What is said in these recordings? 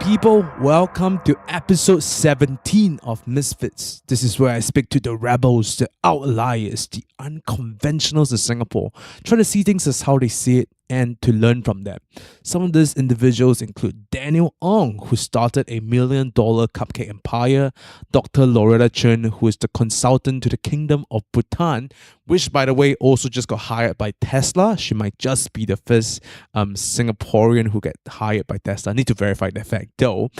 people, welcome to episode 17 of Misfits. This is where I speak to the rebels, the outliers, the unconventionals in Singapore, try to see things as how they see it and to learn from them. Some of these individuals include Daniel Ong, who started a $1 million cupcake empire, Dr. Loretta Chen, who is the consultant to the Kingdom of Bhutan, which, by the way, also just got hired by Tesla. She might just be the first Singaporean who get hired by Tesla. I need to verify that fact, though.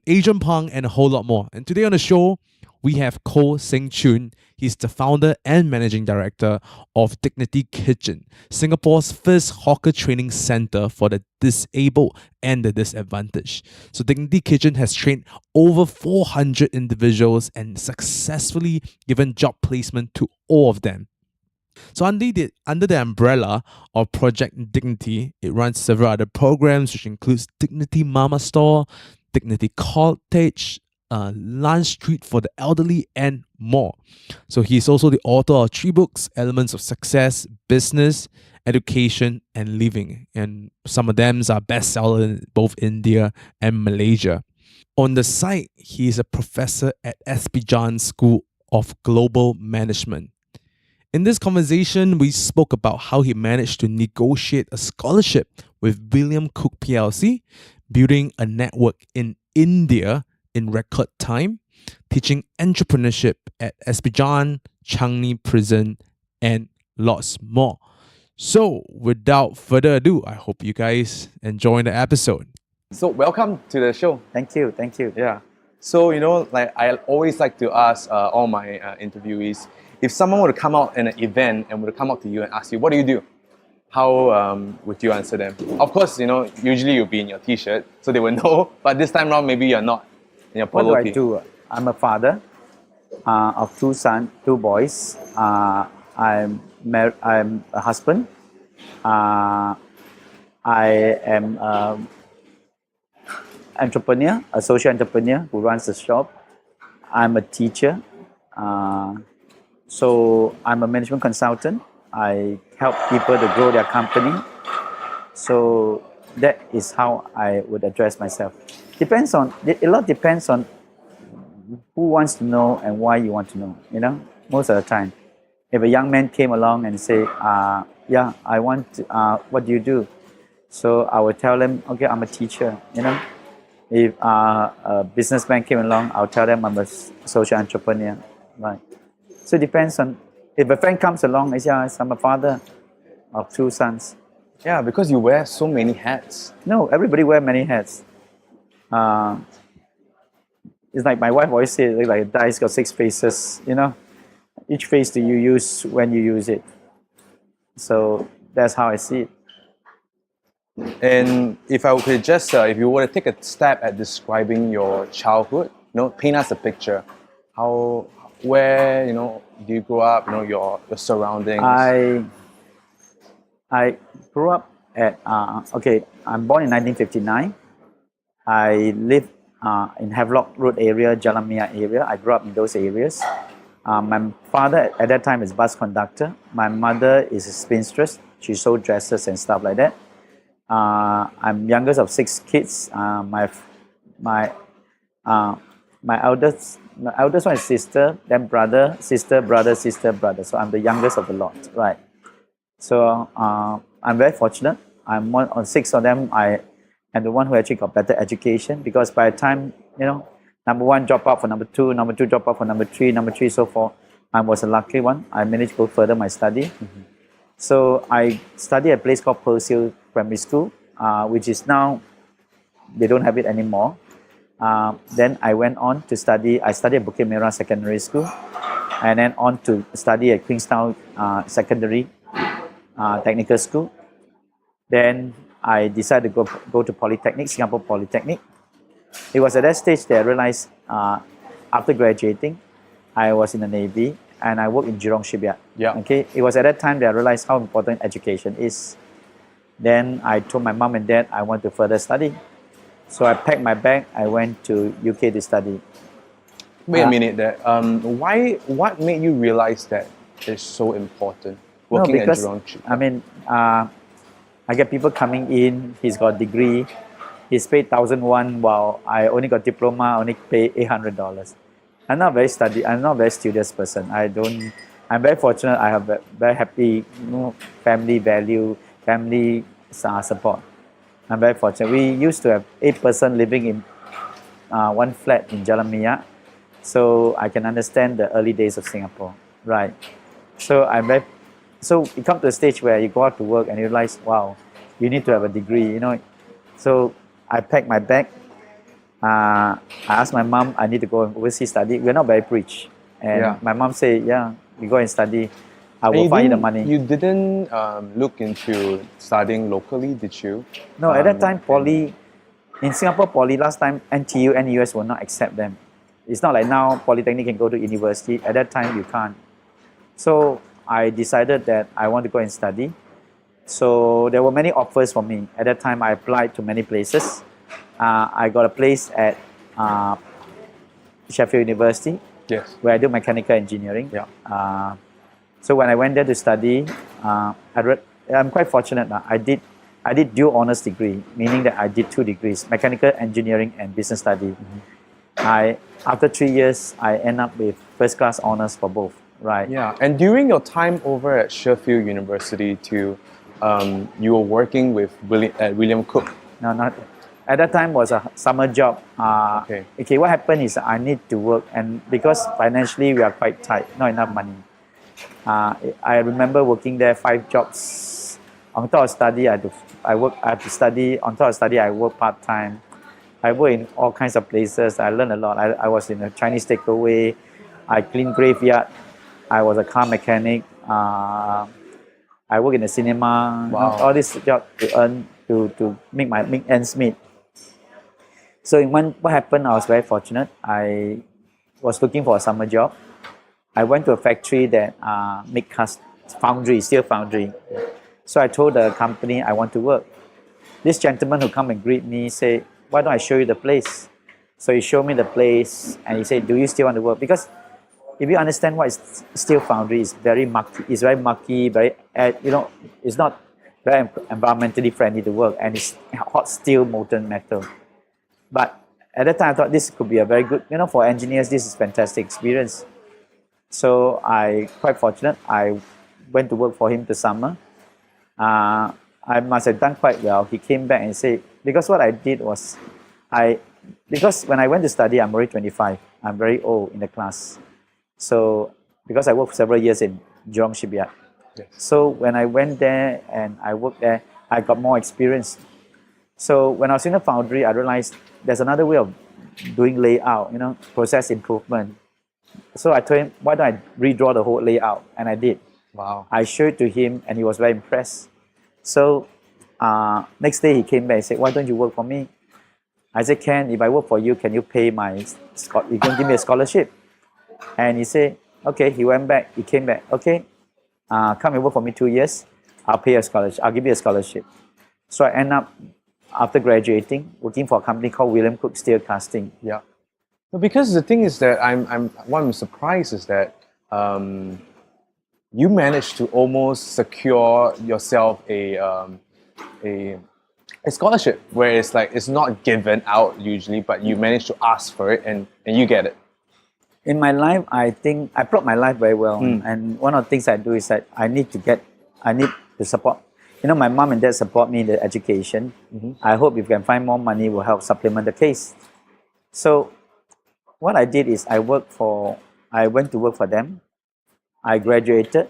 Adrian Pang, and a whole lot more. And today on the show, we have Koh Seng Chun. He's the founder and managing director of Dignity Kitchen, Singapore's first hawker training center for the disabled and the disadvantaged. So Dignity Kitchen has trained over 400 individuals and successfully given job placement to all of them. So under the umbrella of Project Dignity, it runs several other programs, which includes Dignity Mama Store, Dignity Cottage, Lunch Street for the elderly, and more. So he's also the author of 3 books: Elements of Success, Business, Education, and Living. And some of them are bestsellers in both India and Malaysia. On the side, he is a professor at SB Jain School of Global Management. In this conversation, we spoke about how he managed to negotiate a scholarship with William Cook PLC, building a network in India in record time, teaching entrepreneurship at SB Jain, Changi Prison, and lots more. So, without further ado, I hope you guys enjoy the episode. So welcome to the show. Thank you. Yeah. So like I always like to ask all my interviewees, if someone were to come out in an event and were to come up to you and ask you, what do you do? How would you answer them? Of course, usually you'll be in your t-shirt, so they will know. But this time around, maybe you're not in your polo What do I tee. do? I'm a father of 2 boys. I'm a husband. I am an entrepreneur, a social entrepreneur who runs a shop. I'm a teacher. So I'm a management consultant. I help people to grow their company. So that is how I would address myself. A lot depends on who wants to know and why you want to know, most of the time. If a young man came along and say, yeah, I want to, what do you do? So I would tell them, okay, I'm a teacher, If a businessman came along, I'll tell them I'm a social entrepreneur, right? So it depends on, if a friend comes along and says, I'm a father of 2 sons. Yeah, because you wear so many hats. No, everybody wear many hats. It's like my wife always says, like a dice got 6 faces, Each face do you use when you use it. So that's how I see it. And if I could just, if you were to take a stab at describing your childhood, paint us a picture. Where do you grow up? Your surroundings. I grew up at I'm born in 1959. I lived in Havelock Road area, Jalan Minyak area. I grew up in those areas. My father at that time is bus conductor. My mother is a spinstress. She sewed dresses and stuff like that. I'm youngest of 6 kids. My eldest one is sister, then brother, sister, brother, sister, brother. So I'm the youngest of the lot, right? So I'm very fortunate. I'm one on 6 of them. I am the one who actually got better education, because by the time, number 1 drop out for number 2, number 2 drop out for number 3, number 3 so forth. I was a lucky one. I managed to go further my study. Mm-hmm. So I studied at a place called Persil Primary School, which is now, they don't have it anymore. Then I went on to study. I studied at Bukit Merah Secondary School, and then on to study at Queenstown Secondary Technical School. Then I decided to go to Polytechnic, Singapore Polytechnic. It was at that stage that I realized after graduating, I was in the Navy and I worked in Jurong Shipyard. Yeah. Okay. It was at that time that I realized how important education is. Then I told my mom and dad I want to further study. So I packed my bag. I went to UK to study. Wait a minute there. What made you realize that it's so important working at Jurong Shipyard? I mean, I get people coming in, he's got a degree, He's paid 1,001 while I only got diploma, only pay $800. I'm not very study. I'm not a very studious person. I don't. I'm very fortunate. I have a very happy, family value, family support. I'm very fortunate. We used to have 8 person living in one flat in Jalan Minyak, so I can understand the early days of Singapore, right? So I'm very. So you come to a stage where you go out to work and you realize, wow, you need to have a degree, So I packed my bag. I asked my mom, I need to go overseas study. We're not very rich. And my mom said, yeah, you go and study. I will find you the money. You didn't look into studying locally, did you? No, at that time, poly, in Singapore, poly, last time, NTU, NUS will not accept them. It's not like now, polytechnic can go to university. At that time, you can't. So I decided that I want to go and study. So there were many offers for me. At that time, I applied to many places. I got a place at Sheffield University, Yes. where I do mechanical engineering. Yeah. So when I went there to study, I'm quite fortunate. I did dual honors degree, meaning that I did 2 degrees, mechanical engineering and business study. After 3 years, I end up with first class honors for both. Right. Yeah. And during your time over at Sheffield University, too, you were working with William Cook. No, not at that time was a summer job. Okay. What happened is I need to work, and because financially we are quite tight, not enough money. I remember working there 5 jobs. On top of study, I had to study. On top of study, I work part time. I work in all kinds of places. I learned a lot. I was in a Chinese takeaway. I cleaned graveyard. I was a car mechanic. I work in the cinema. Wow. All this job to earn to make ends meet. So what happened? I was very fortunate. I was looking for a summer job. I went to a factory that make steel foundry. So I told the company I want to work. This gentleman who come and greet me said, "Why don't I show you the place?" So he showed me the place, and he said, "Do you still want to work?" Because if you understand what is steel foundry, it's very mucky. It's very mucky. It's not very environmentally friendly to work, and it's hot steel, molten metal. But at that time, I thought this could be a very good, for engineers, this is fantastic experience. So I quite fortunate. I went to work for him this summer. I must have done quite well. He came back and said, because what I did was, because when I went to study, I'm already 25. I'm very old in the class. So because I worked several years in Jurong Shipyard. Yes. So when I went there and I worked there, I got more experience. So when I was in the foundry, I realized there's another way of doing layout, process improvement. So I told him, why don't I redraw the whole layout? And I did. Wow. I showed it to him and he was very impressed. So next day he came back and said, why don't you work for me? I said, Ken, if I work for you, can you pay you can give me a scholarship? And he said, okay. He went back, he came back, okay, come and work for me 2 years. I'll pay a scholarship. I'll give you a scholarship. So I end up, after graduating, working for a company called William Cook Steel Casting. Yeah. No, because the thing is that what I'm surprised is that you managed to almost secure yourself a scholarship where it's not given out usually, but you managed to ask for it and you get it. In my life, I think I plot my life very well. And one of the things I do is that I need to support. My mom and dad support me in the education. I hope if we can find more money, will help supplement the case. So what I did is I went to work for them. I graduated,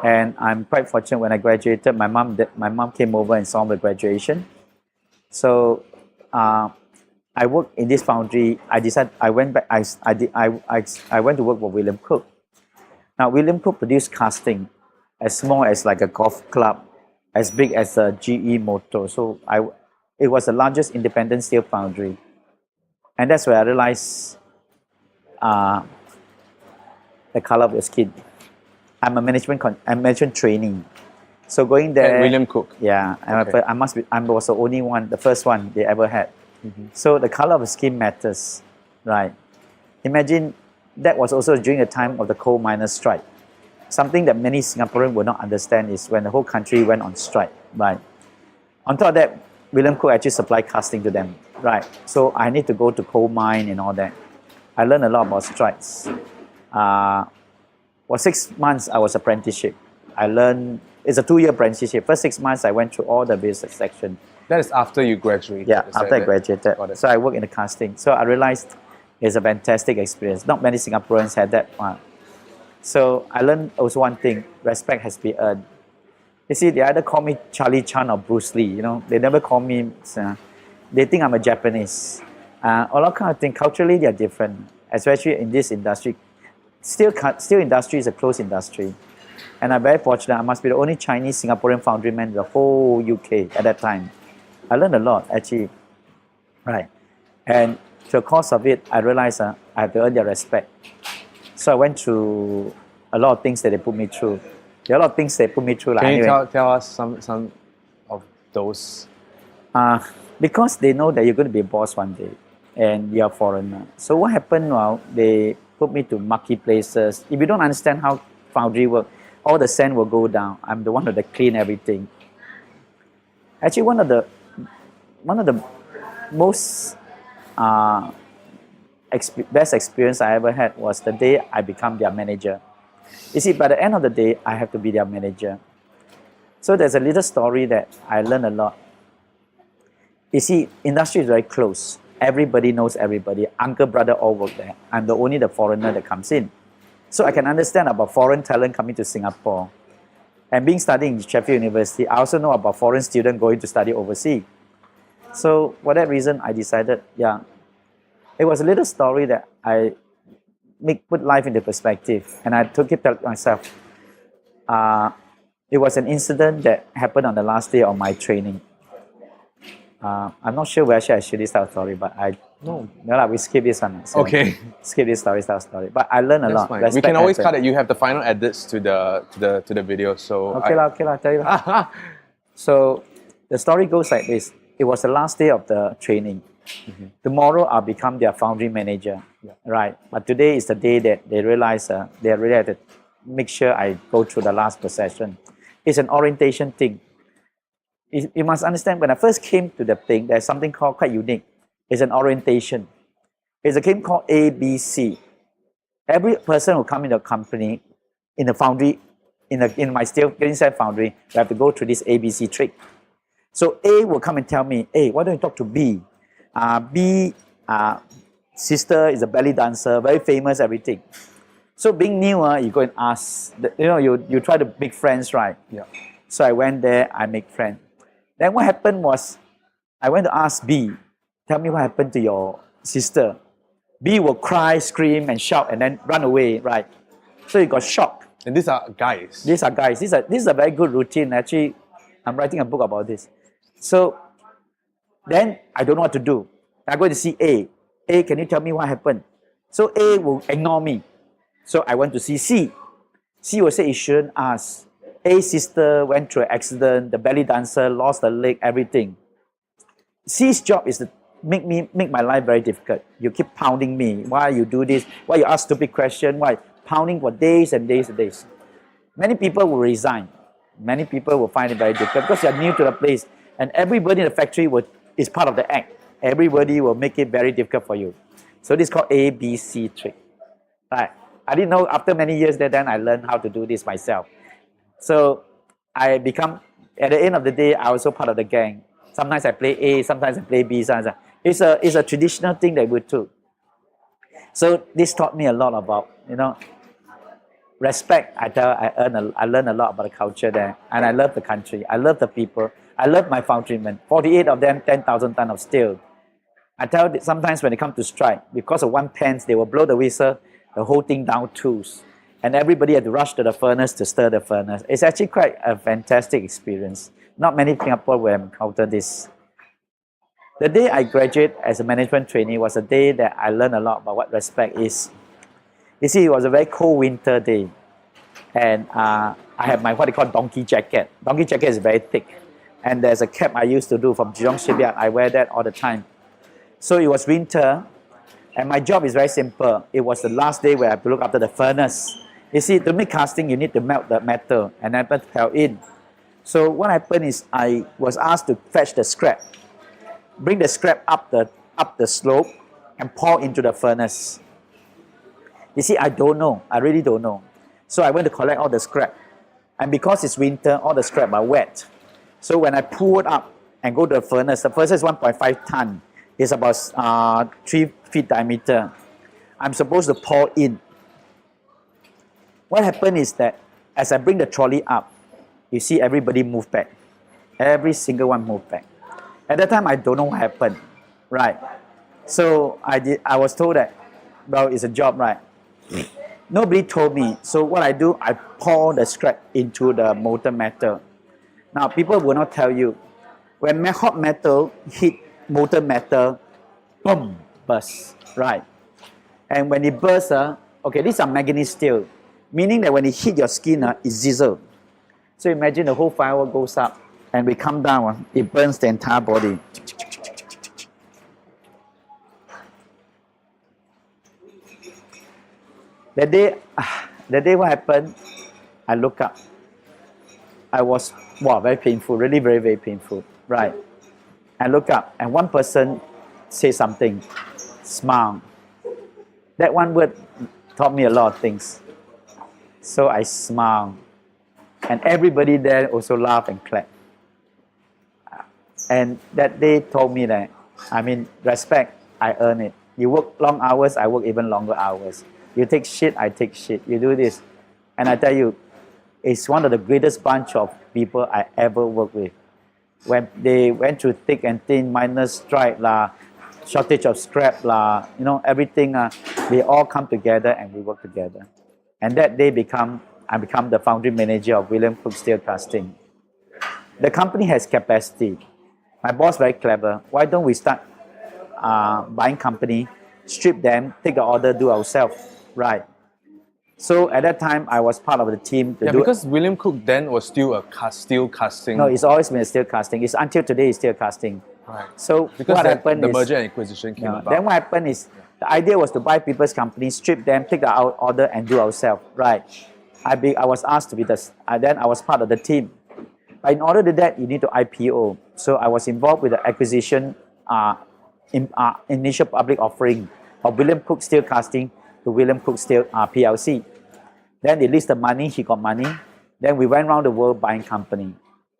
and I'm quite fortunate. When I graduated, my mom came over and saw the graduation. So I worked in this foundry. I decided I went back. I went to work for William Cook. Now William Cook produced casting as small as like a golf club, as big as a GE motor. So it was the largest independent steel foundry, and that's where I realized the color of your skin. I'm a management trainee, so going there. At William Cook. Yeah, Okay. I was the only one, the first one they ever had. So the color of the skin matters, right? Imagine that was also during the time of the coal miners' strike. Something that many Singaporeans will not understand is when the whole country went on strike, right? On top of that, William Cook actually supply casting to them, right? So I need to go to coal mine and all that. I learned a lot about strikes. For 6 months, I was apprenticeship. I learned, it's a 2-year apprenticeship. First 6 months, I went through all the business section. That is after you graduated. Yeah, is that after I it? graduated. Got it. So I worked in the casting. So I realized it's a fantastic experience. Not many Singaporeans had that one. So I learned also one thing, respect has been earned. You see, they either call me Charlie Chan or Bruce Lee, you know. They never call me, they think I'm a Japanese. A lot of kind of thing, culturally they are different, especially in this industry. Still industry is a closed industry. And I'm very fortunate, I must be the only Chinese Singaporean foundry man in the whole UK at that time. I learned a lot, actually. Right. And through the course of it, I realized I have to earn their respect. So I went through a lot of things that they put me through. There are a lot of things they put me through. Like, Can you anyway, tell us some of those? because they know that you're going to be a boss one day and you're a foreigner. So what happened now, they put me to mucky places. If you don't understand how foundry works, all the sand will go down. I'm the one that clean everything. Actually, one of the most best experience I ever had was the day I become their manager. You see, by the end of the day, I have to be their manager. So there's a little story that I learned a lot. You see, industry is very close. Everybody knows everybody. Uncle, brother all work there. I'm the only the foreigner that comes in. So I can understand about foreign talent coming to Singapore. And being studying in Sheffield University, I also know about foreign students going to study overseas. So for that reason, I decided, yeah, it was a little story that I put life into perspective. And I took it to myself. It was an incident that happened on the last day of my training. I'm not sure where should I share this type of story, but we skip this one. So Okay. Skip this story. But I learned a That's lot. fine. We Respect can always happened. cut it. You have the final edits to the video. So Okay, I tell you. So the story goes like this. It was the last day of the training. Tomorrow I'll become their foundry manager. Right. But today is the day that they realize they really have to make sure I go through the last procession. It's an orientation thing. You must understand, when I first came to the thing, there's something called quite unique. It's an orientation. It's a game called ABC. Every person who come in the company, in the foundry, in my steel inside foundry, we have to go through this ABC trick. So A will come and tell me, hey, why don't you talk to B? B, sister is a belly dancer, very famous, everything. So being new, you go and ask, you try to make friends, right? Yeah. So I went there, I make friends. Then what happened was, I went to ask B, tell me what happened to your sister. B will cry, scream, and shout, and then run away, right? So he got shocked. And these are guys. These are guys. This is a very good routine. Actually, I'm writing a book about this. So then I don't know what to do. I go to see A. A, can you tell me what happened? So A will ignore me. So I went to see C. C will say, you shouldn't ask. A's sister went through an accident, the belly dancer lost her leg, everything. C's job is to make my life very difficult. You keep pounding me. Why you do this? Why you ask stupid question? Why? Pounding for days and days and days. Many people will resign. Many people will find it very difficult because they are new to the place. And everybody in the factory is part of the act. Everybody will make it very difficult for you. So this is called ABC trick. Right. I didn't know, after many years there, then I learned how to do this myself. So I become, at the end of the day, I also part of the gang. Sometimes I play A, sometimes I play B. It's a traditional thing that we do. So this taught me a lot about, respect. I learned a lot about the culture there, and I love the country. I love the people. I love my foundrymen. 48 of them, 10,000 tons of steel. I tell you, sometimes when it comes to strike, because of one pence, they will blow the whistle, the whole thing down tools. And everybody had to rush to the furnace to stir the furnace. It's actually quite a fantastic experience. Not many Singapore will encounter this. The day I graduated as a management trainee was a day that I learned a lot about what respect is. You see, it was a very cold winter day. And I had my what they call donkey jacket. Donkey jacket is very thick. And there's a cap I used to do from Jurong Shipyard. I wear that all the time. So it was winter. And my job is very simple. It was the last day where I have to look after the furnace. You see, to make casting, you need to melt the metal and then put hell in. So what happened is I was asked to fetch the scrap, bring the scrap up the slope and pour into the furnace. You see, I don't know. I really don't know. So I went to collect all the scrap. And because it's winter, all the scrap are wet. So when I pull it up and go to the furnace is 1.5 ton. It's about 3 feet diameter. I'm supposed to pour in. What happened is that as I bring the trolley up, you see everybody move back. Every single one moved back. At that time, I don't know what happened, right? So I was told that, well, it's a job, right? Nobody told me. So what I do, I pour the scrap into the molten metal. Now, people will not tell you. When hot metal hit molten metal, boom, burst, right? And when it bursts, okay, these are manganese steel, meaning that when it hit your skin, it sizzles. So imagine the whole firework goes up and we come down, it burns the entire body. That day what happened, I look up. I was, wow, very painful, really very, very painful, right? I look up and one person say something, smile. That one word taught me a lot of things. So I smiled. And everybody there also laughed and clapped. And that day told me that, I mean, respect, I earn it. You work long hours, I work even longer hours. You take shit, I take shit. You do this. And I tell you, it's one of the greatest bunch of people I ever worked with. When they went through thick and thin, miners strike, shortage of scrap, you know, everything, they all come together and we work together. And that day I become the foundry manager of William Cook Steel Casting. The company has capacity. My boss very clever. Why don't we start buying company, strip them, take the order, do ourselves, right? So at that time, I was part of the team to do. Because William Cook then was still a steel casting. No, it's always been a steel casting. It's until today, it's steel casting. Right. So because what happened the is, merger and acquisition came about. Then what happened is, the idea was to buy people's companies, strip them, take the order, and do ourselves, right? I was asked to be then I was part of the team. But in order to do that, you need to IPO. So I was involved with the acquisition, initial public offering of William Cook Steel Casting to William Cook Steel PLC. Then they list the money, he got money. Then we went around the world buying company.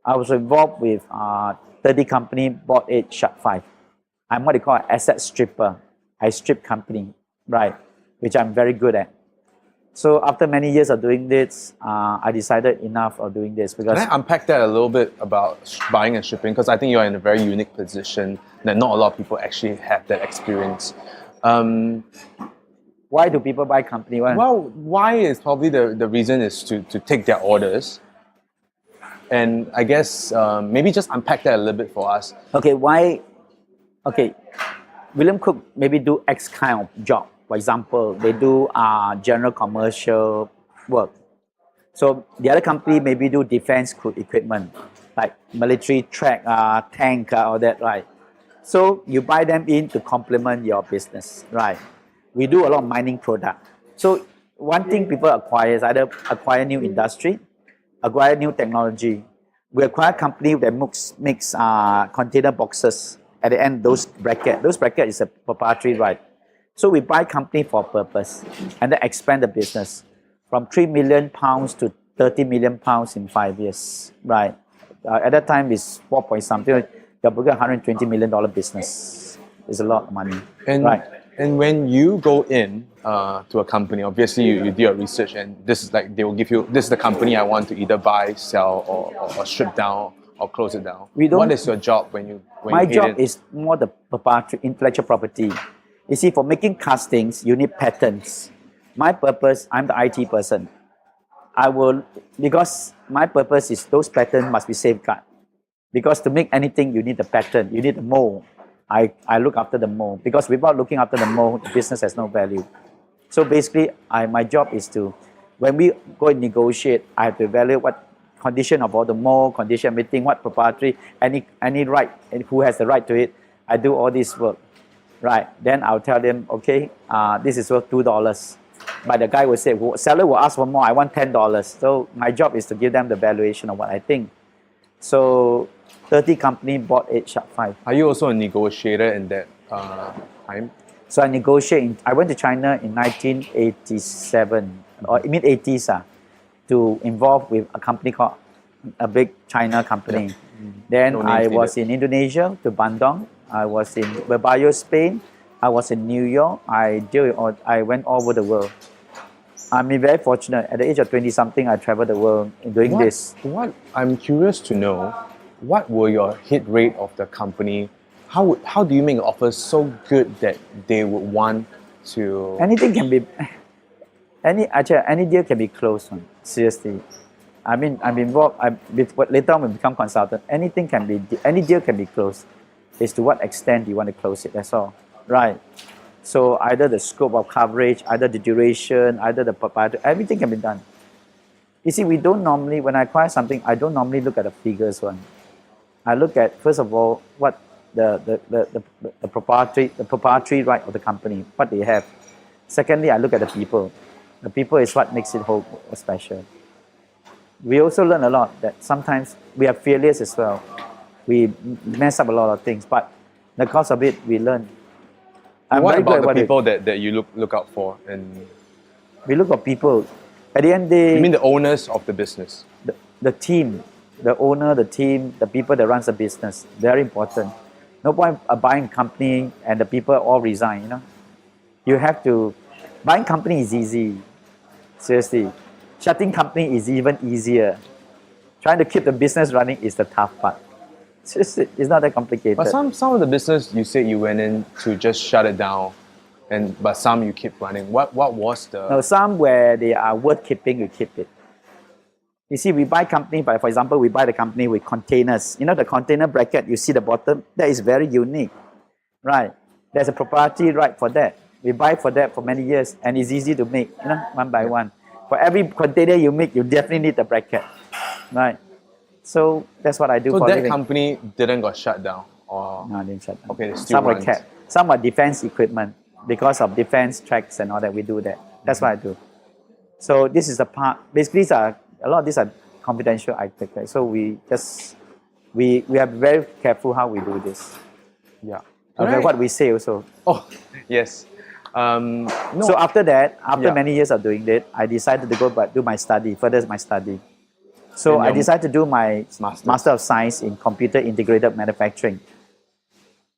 I was involved with 30 company, bought 8, shut 5. I'm what they call an asset stripper. I strip company, right, which I'm very good at. So after many years of doing this, I decided enough of doing this because... Can I unpack that a little bit about buying and shipping? Because I think you're in a very unique position that not a lot of people actually have that experience. Why do people buy company? Well, why is probably the reason is to take their orders. And I guess maybe just unpack that a little bit for us. Okay, why? Okay, William Cook maybe do X kind of job. For example, they do general commercial work. So the other company maybe do defense equipment, like military track, tank, all that, right? So you buy them in to complement your business, right? We do a lot of mining product. So one thing people acquire is either acquire new industry, acquire new technology. We acquire company that makes container boxes. At the end, those bracket is a proprietary right. So we buy company for purpose and then expand the business from £3 million to £30 million in 5 years, right? At that time, it's 4 point something. You're booking $120 million business. It's a lot of money, right? And when you go in to a company, obviously you do your research, and this is like they will give you, this is the company I want to either buy, sell, or strip down or close it down. What is your job when you My job is more the proprietary intellectual property. You see, for making castings, you need patents. My purpose, I'm the IT person. Because my purpose is those patents must be safeguarded. Because to make anything, you need the patent, you need the mold. I look after the mold. Because without looking after the mold, the business has no value. So basically, my job is to, when we go and negotiate, I have to evaluate what condition of all the mold, condition, everything, what proprietary, any right, and who has the right to it. I do all this work. Right, then I'll tell them, okay, this is worth $2. But the guy will say, seller will ask for more, I want $10. So my job is to give them the valuation of what I think. So 30 company bought 8 Shark 5. Are you also a negotiator in that time? So I negotiate. I went to China in 1987 or mid-80s to involve with a company called a big China company. Then No I names was needed. in Indonesia to Bandung. I was in Bilbao, Spain. I was in New York. I went all over the world. I'm very fortunate. At the age of 20 something, I traveled the world doing this. What I'm curious to know, what were your hit rate of the company? How do you make an offer so good that they would want to? Anything can be, any deal can be closed. Seriously, I mean, I'm involved. Later on, when I become consultant, any deal can be closed. It's to what extent you want to close it. That's all, right? So either the scope of coverage, either the duration, either the proprietary, everything can be done. You see, we don't normally, when I acquire something, I don't normally look at the figures one. I look at, first of all, what the proprietary right of the company, what they have. Secondly, I look at the people. The people is what makes it whole special. We also learn a lot that sometimes we have failures as well. We mess up a lot of things, but the cost of it, we learn. I'm what very good about at the what people that you look out for? And we look at people. At the end, you mean the owners of the business? the team, the owner, the team, the people that runs the business, very important. No point buying a company and the people all resign, you know. You have to, buying company is easy, seriously. Shutting company is even easier. Trying to keep the business running is the tough part. It's not that complicated. But some of the business you said you went in to just shut it down, but some you keep running. What was the? Now, some where they are worth keeping, we keep it. You see, we buy company, but for example, we buy the company with containers. You know, the container bracket, you see the bottom, that is very unique, right? There's a proprietary right for that. We buy for that for many years, and it's easy to make, you know, one by one. For every container you make, you definitely need the bracket, right? So that's what I do So for a that living. company didn't got shut down, or No, I didn't shut down. Okay, it still Some were runs. kept. Some are defense equipment. Because of defense tracks and all that, we do that. That's what I do. So this is the part. Basically, a lot of these are confidential items. Right? So we are very careful how we do this. yeah. Okay, what we say also. Oh, yes. No. So after that, after Yeah. many years of doing that, I decided to go back do my study, further my study. So And I your decided to do my Masters. Master of Science in Computer Integrated Manufacturing.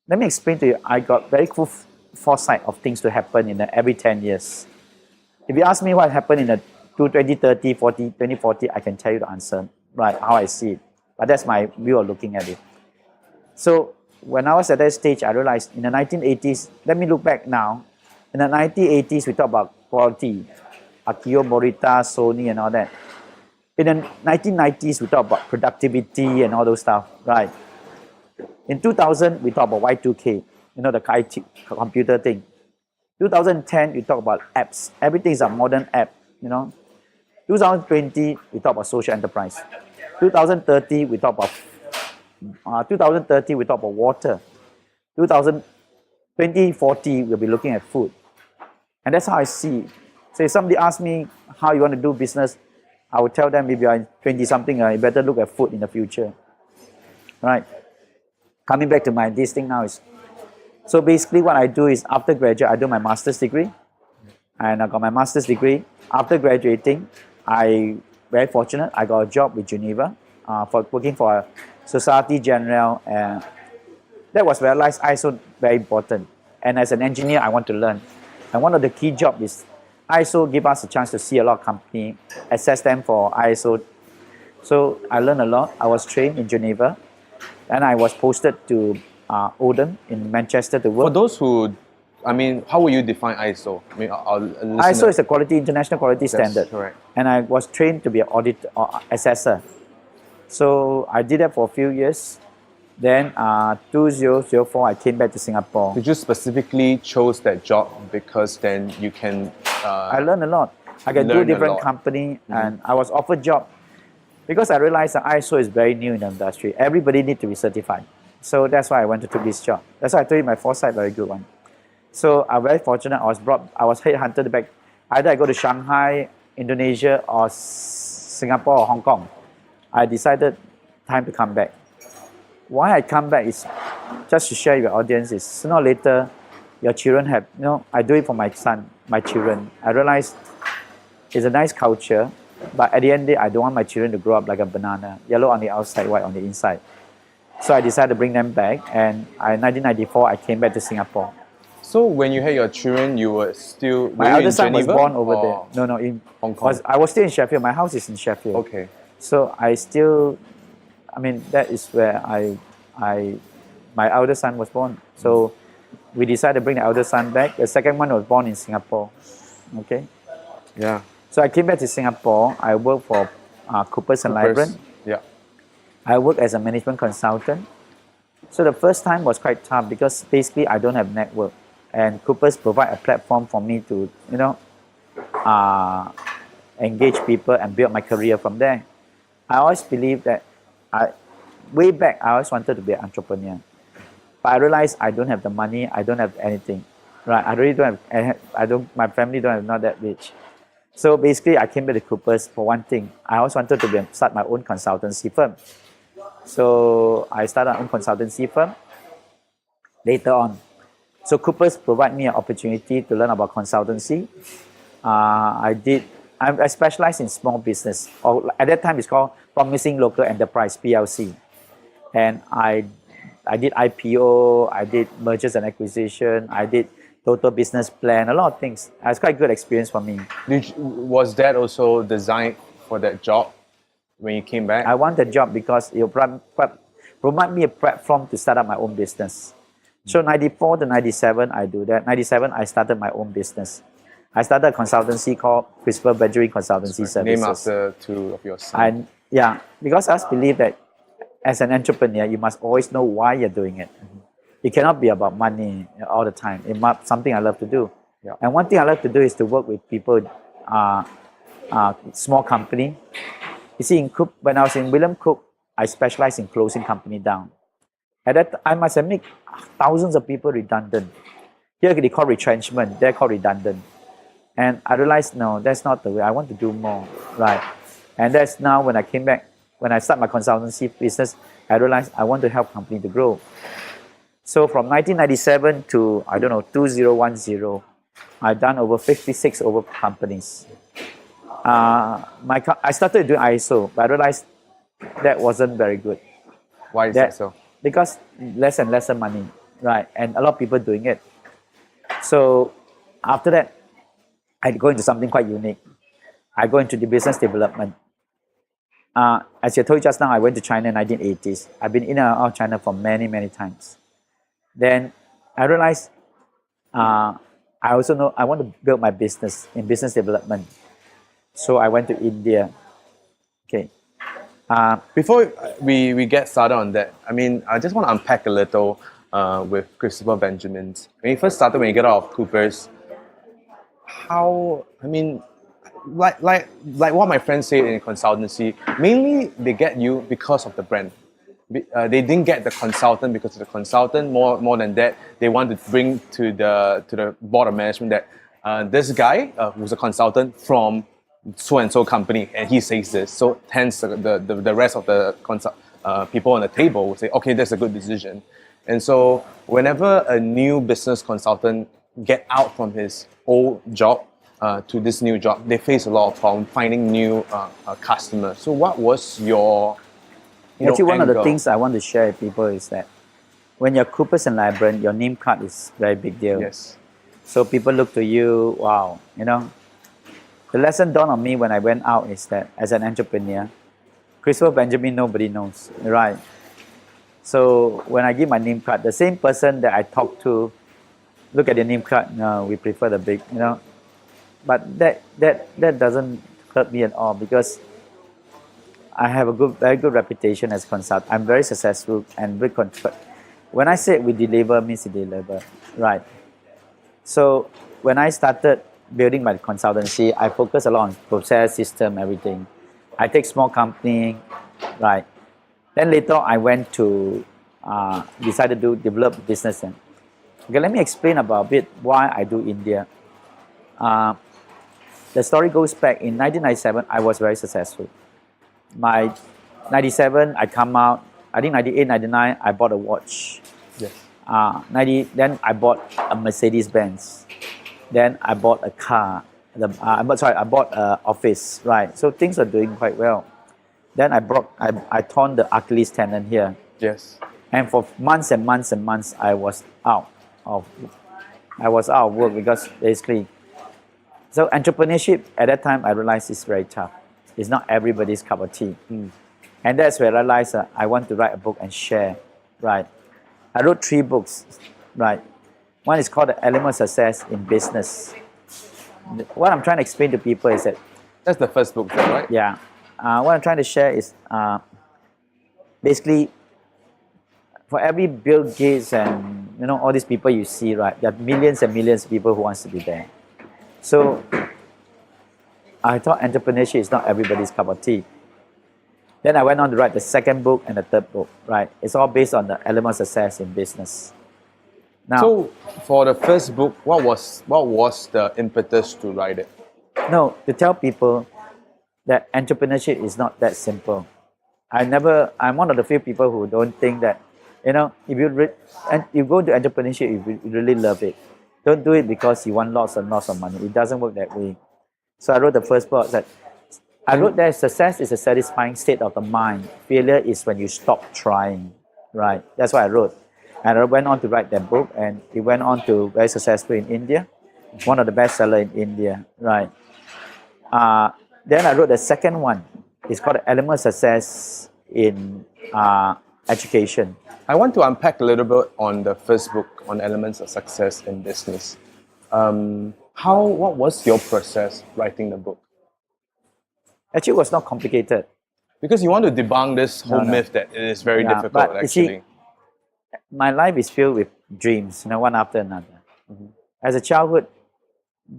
Let me explain to you. I got very cool foresight of things to happen in every 10 years. If you ask me what happened in the 2030, 40, 2040, I can tell you the answer, right, how I see it. But that's my view of looking at it. So when I was at that stage, I realized in the 1980s, let me look back now. In the 1980s, we talk about quality, Akio Morita, Sony, and all that. In the 1990s, we talk about productivity and all those stuff, right? In 2000, we talk about Y2K, you know, the IT computer thing. 2010, we talk about apps. Everything is a modern app, you know. 2020, we talk about social enterprise. 2030, we talk about 2030, we talk about water. 2040, we'll be looking at food. And that's how I see it. So if somebody asks me how you want to do business, I would tell them if you are 20-something, you better look at food in the future. Right? Coming back to this thing now is, so basically what I do is after graduate, I do my master's degree. And I got my master's degree. After graduating, very fortunate, I got a job with Geneva for working for Societe Generale. That was where I realized ISO very important. And as an engineer, I want to learn. And one of the key jobs is ISO give us a chance to see a lot of companies, assess them for ISO. So I learned a lot. I was trained in Geneva. And I was posted to Oldham in Manchester to work. For those who, I mean, how will you define ISO? I mean, ISO is a international quality standard. Correct. And I was trained to be an audit or assessor. So I did that for a few years. Then 2004, I came back to Singapore. Did you specifically chose that job because then you can? I learned a lot. I can do learn a different lot. company, and I was offered job because I realized that ISO is very new in the industry. Everybody needs to be certified. So that's why I went to take this job. That's why I told you my foresight very good one. So I'm very fortunate. I was headhunted back. Either I go to Shanghai, Indonesia, or Singapore or Hong Kong. I decided time to come back. Why I come back is just to share with your audience is sooner or later, your children have, I do it for my son, my children. I realize it's a nice culture, but at the end of the day, I don't want my children to grow up like a banana, yellow on the outside, white on the inside. So I decided to bring them back, and in 1994, I came back to Singapore. So when you had your children, you were still... My eldest son was born over there. No, in Hong Kong. I was still in Sheffield. My house is in Sheffield. Okay. So that is where my eldest son was born. So we decided to bring the eldest son back. The second one was born in Singapore. Okay. Yeah. So I came back to Singapore. I worked for Coopers & Lybrand. Yeah. I worked as a management consultant. So the first time was quite tough because basically I don't have network. And Coopers provide a platform for me to, engage people and build my career from there. I always believe that way back, I always wanted to be an entrepreneur. But I realized I don't have the money, I don't have anything. Right? I really don't have, my family don't have, not that rich. So basically, I came back to Coopers for one thing. I always wanted to start my own consultancy firm. So I started my own consultancy firm later on. So Coopers provide me an opportunity to learn about consultancy. I specialize in small business, or at that time it's called Promising Local Enterprise, PLC. And I did IPO, I did mergers and acquisition, I did total business plan, a lot of things. It's quite a good experience for me. Was that also designed for that job when you came back? I want the job because it will provide me a platform to start up my own business. So 94 to 97, I do that. 97, I started my own business. I started a consultancy called Christopher Benjamin Consultancy Services. Name after two of your sons. Because I believe that as an entrepreneur, you must always know why you're doing it. It cannot be about money all the time. It must something I love to do. Yeah. And one thing I love to do is to work with people, small company. You see, when I was in William Cook, I specialized in closing company down. At that, I must have made thousands of people redundant. Here they call retrenchment, they're called redundant. And I realized, no, that's not the way. I want to do more, right? And that's now when I came back, when I started my consultancy business, I realized I want to help company to grow. So from 1997 to, 2010, I've done over 56 companies. I started doing ISO, but I realized that wasn't very good. Why is that so? Because less and less money, right? And a lot of people doing it. So after that, I go into something quite unique. I go into the business development. As I told you just now, I went to China in the 1980s. I've been in and out of China for many, many times. Then I realized I also know I want to build my business in business development. So I went to India. Okay. Before we get started on that, I just want to unpack a little with Christopher Benjamin. When you first started, when you get out of Coopers, like what my friends say in consultancy, mainly they get you because of the brand. They didn't get the consultant because of the consultant. More than that, they want to bring to the board of management that this guy who's a consultant from so and so company, and he says this. So hence the rest of the people on the table will say, okay, that's a good decision. And so whenever a new business consultant get out from his old job to this new job, they face a lot of problem finding new customers. So what was your Actually, one of the angle? things I want to share with people is that when you're Coopers & Lybrand, your name card is a very big deal. Yes. So people look to you, wow, The lesson dawned on me when I went out is that as an entrepreneur, Christopher Benjamin, nobody knows, right? So when I give my name card, the same person that I talk to, look at the name card, no, we prefer the big, But that doesn't hurt me at all because I have a very good reputation as a consultant. I'm very successful and very when I say we deliver, means we deliver, right? So when I started building my consultancy, I focus a lot on process, system, everything. I take small company, right? Then later I went to decided to develop business. Okay, let me explain about a bit why I do India. The story goes back in 1997. I was very successful. My 97, I come out. I think 98, 99, I bought a watch. Yes. 90, then I bought a Mercedes Benz. Then I bought a car. I bought an office. Right. So things are doing quite well. Then I torn the Achilles tendon here. Yes. And for months and months and months, I was out of work because basically. So entrepreneurship at that time, I realized is very tough. It's not everybody's cup of tea. And that's where I realized I want to write a book and share. Right. I wrote 3 books. Right. One is called The Element of Success in Business. What I'm trying to explain to people is that. That's the first book, right? Yeah. What I'm trying to share is basically for every Bill Gates and all these people you see, right? There are millions and millions of people who wants to be there. So I thought entrepreneurship is not everybody's cup of tea. Then I went on to write the second book and the third book, right? It's all based on the element of success in business. Now, So for the first book, what was the impetus to write it? no, to tell people that entrepreneurship is not that simple. I'm one of the few people who don't think that, if you go into entrepreneurship, you really love it. Don't do it because you want lots and lots of money. It doesn't work that way. So I wrote the first book that I wrote that success is a satisfying state of the mind. Failure is when you stop trying. Right. That's what I wrote. And I went on to write that book, and it went on to very successful in India. One of the best sellers in India. Right. Then I wrote the second one. It's called Element of Success in Education. I want to unpack a little bit on the first book on elements of success in business. What was your process writing the book? Actually, it was not complicated. Because you want to debunk this whole No. myth that it is very Yeah, difficult but you see, actually. My life is filled with dreams, one after another. As a childhood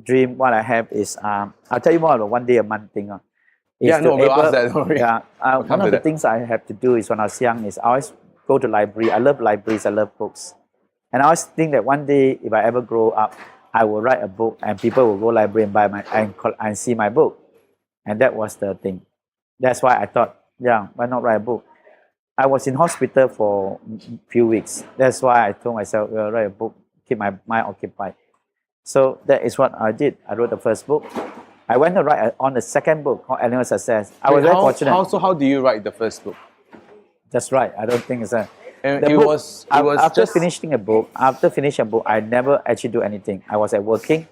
dream, what I have is, I'll tell you more about one day a month thing. We'll ask that, don't worry. Yeah, come one to of the that. things I have to do is when I was young is I always go to library. I love libraries, I love books. And I always think that one day, if I ever grow up, I will write a book and people will go library and buy and see my book. And that was the thing. That's why I thought, why not write a book? I was in hospital for a few weeks. That's why I told myself, write a book, keep my mind occupied. So that is what I did. I wrote the first book. I went to write on the second book called Element of Success. I was very fortunate. How do you write the first book? That's right. I don't think it's a... And The it book, was after just finishing a book, I never actually do anything. I was at working.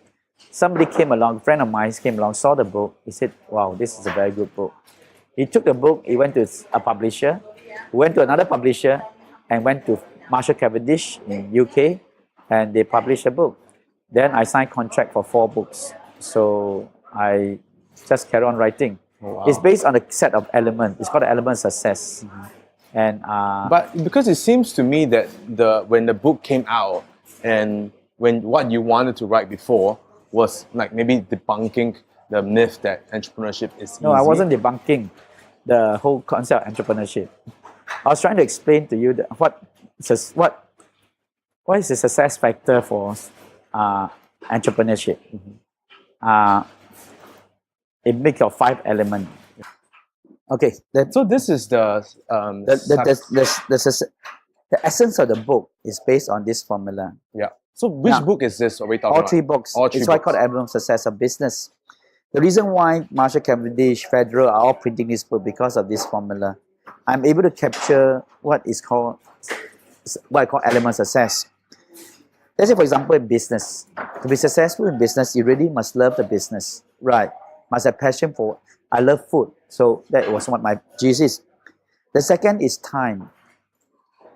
Somebody came along, a friend of mine came along, saw the book. He said, wow, this is a very good book. He took the book, he went to a publisher, went to another publisher, and went to Marshall Cavendish in UK, and they published a book. Then I signed contract for 4 books. So I just carry on writing. Wow. It's based on a set of elements. It's called the Element of Success. And But because it seems to me that when the book came out and when what you wanted to write before was like maybe debunking the myth that entrepreneurship is easy. no, I wasn't debunking the whole concept of entrepreneurship. I was trying to explain to you that what is the success factor for entrepreneurship. It makes your 5 elements. Okay, So this is the the essence of the book is based on this formula. yeah. So which Now, book is this? Are we talking All about? 3 books. All 3 It's why I books. call it Element of Success of Business. The reason why Marshall Cavendish, Federal are all printing this book because of this formula. I'm able to capture what I call element success. Let's say, for example, in business. To be successful in business, you really must love the business. Right. Must have passion for it. I love food. So that was what my GC is. The second is time.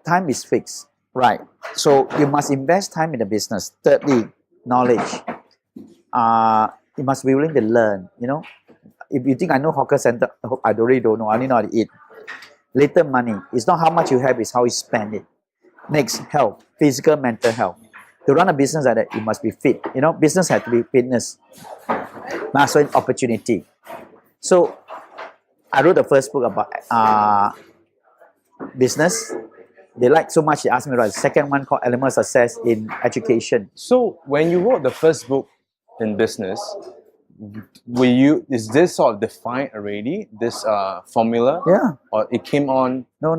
Time is fixed. Right. So you must invest time in the business. Thirdly, knowledge. You must be willing to learn. If you think I know hawker center, I really don't know. I only know how to eat. Later, money. It's not how much you have, it's how you spend it. Next, health. Physical, mental health. To run a business like that, you must be fit. Business has to be fitness. Master opportunity. So, I wrote the first book about business. They liked so much, they asked me to write the second one called Element of Success in Education. So when you wrote the first book in business, is this sort of defined already, this formula? Yeah. Or it came on? No.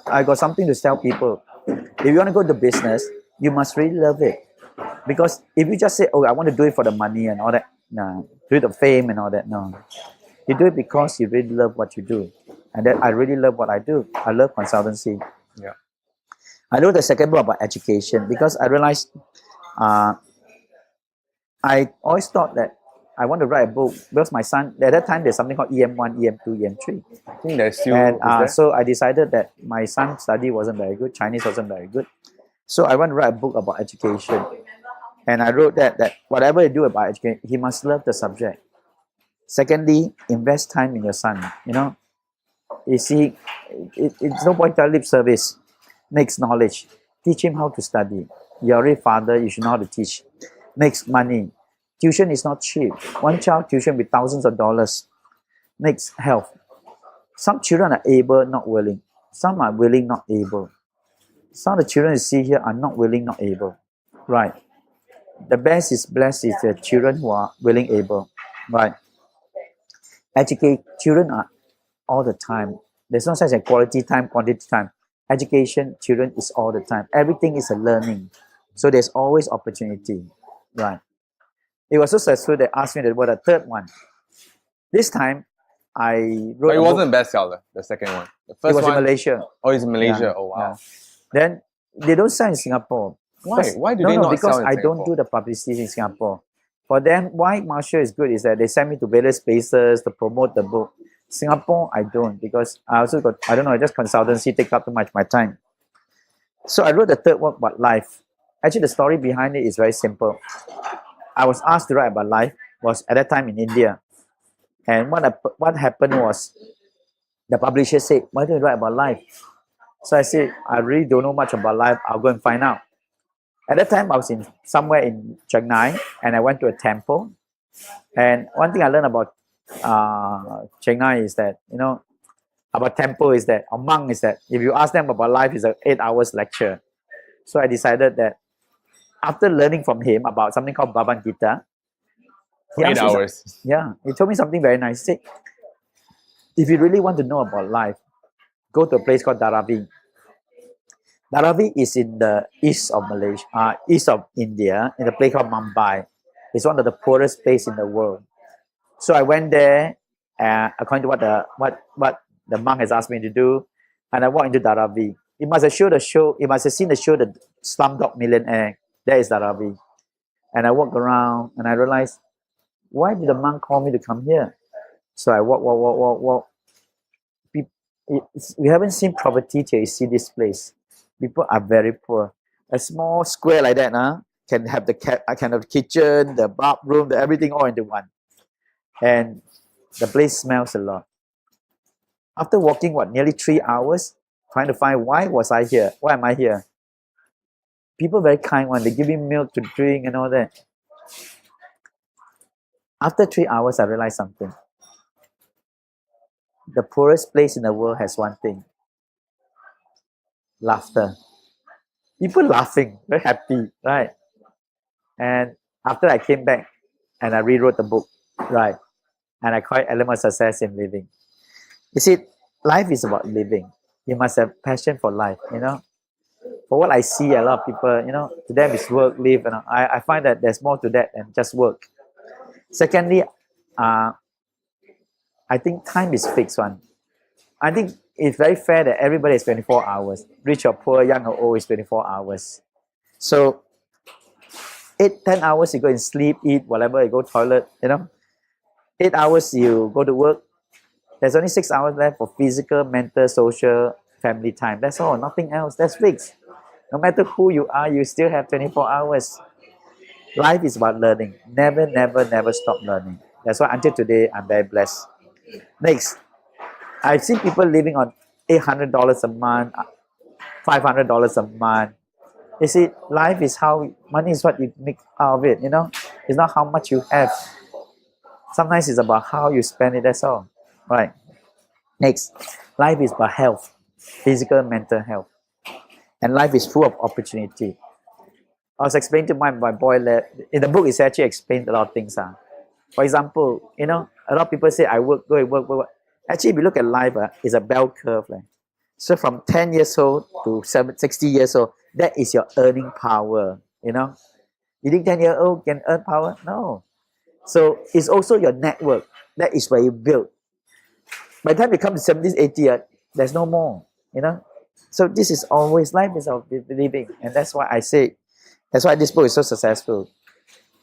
I got something to tell people. If you want to go to business, you must really love it. Because if you just say, oh, I want to do it for the money and all that, no. Do it for fame and all that, no. You do it because you really love what you do. And that I really love what I do. I love consultancy. Yeah. I wrote the second book about education because I realized I always thought that I want to write a book because my son, at that time, there's something called EM1, EM2, EM3. I think there's still. And is there? so I decided that my son's study wasn't very good, Chinese wasn't very good. So I want to write a book about education. And I wrote that whatever you do about education, he must love the subject. Secondly, invest time in your son. You know, you see, it's no point telling lip service. Next, knowledge. Teach him how to study. You're already father, you should know how to teach. Next, money. Tuition is not cheap. One child tuition with thousands of dollars. Next, health. Some children are able, not willing. Some are willing, not able. Some of the children you see here are not willing, not able. Right. The best is blessed is the children who are willing, able. Right. Educate children are all the time. There's no such as quality time, quantity time. Education, children is all the time. Everything is a learning. So there's always opportunity. Right. It was so successful they asked me about a third one. This time, I wrote. But it wasn't bestseller, the second one. The first It was one. in Malaysia. Oh, it's in Malaysia. Yeah, Oh, wow. yeah. Then they don't sell in Singapore. Why? Because- Why do no, they no, not because sell in I don't Singapore? do the publicity in Singapore. For them, why Marshall is good is that they send me to various places to promote the book. Singapore, I don't because I also got, I don't know, just consultancy take up too much of my time. So I wrote the third book about life. Actually, the story behind it is very simple. I was asked to write about life, was at that time in India. And what happened was, the publisher said, why don't you write about life? So I said, I really don't know much about life. I'll go and find out. At that time, I was somewhere in Chiang Mai, and I went to a temple. And one thing I learned about Chiang Mai is that, you know, about temple is that, a monk is that, if you ask them about life, it's an 8 hours lecture. So I decided that after learning from him about something called Bhagavad Gita, he 8 asked me some- hours. yeah, he told me something very nice. He said, if you really want to know about life, go to a place called Dharavi. Dharavi is in the east of Malaysia, east of India, in a place called Mumbai. It's one of the poorest places in the world. So I went there, according to what the monk has asked me to do, and I walked into Dharavi. You must have seen the show, The Slumdog Millionaire. There is Dharavi. And I walked around, and I realized, why did the monk call me to come here? So I walk. We haven't seen poverty till you see this place. People are very poor. A small square like that can have the kind of kitchen, the bathroom, everything all into one. And the place smells a lot. After walking, nearly 3 hours, trying to find why was I here? Why am I here? People very kind one. They give me milk to drink and all that. After 3 hours, I realized something. The poorest place in the world has one thing. Laughter. People laughing, very happy, right? And after I came back and I rewrote the book, right? And I call it Element of Success in Living. You see, life is about living. You must have passion for life, you know. For what I see, a lot of people, you know, to them it's work, live, and I find that there's more to that than just work. Secondly, I think time is fixed one. I think it's very fair that everybody is 24 hours. Rich or poor, young or old is 24 hours. So 8-10 hours you go and sleep, eat, whatever, you go toilet, you know. 8 hours you go to work. There's only 6 hours left for physical, mental, social, family time. That's all, nothing else. That's fixed. No matter who you are, you still have 24 hours. Life is about learning. Never, never, never stop learning. That's why until today, I'm very blessed. Next, I've seen people living on $800 a month, $500 a month. You see, life is money is what you make out of it, you know. It's not how much you have. Sometimes it's about how you spend it, that's all. Right. Next, life is about health, physical, mental health. And life is full of opportunity. I was explaining to my boy, in the book, it's actually explained a lot of things. For example, a lot of people say I work, go and work, work, work. Actually, if you look at life, it's a bell curve. So from 10 years old to 60 years old, that is your earning power. You think 10-year old can earn power? No. So it's also your network. That is where you build. By the time you come to 70s, 80s, there's no more. So this is always life is of living, and that's why I say, that's why this book is so successful.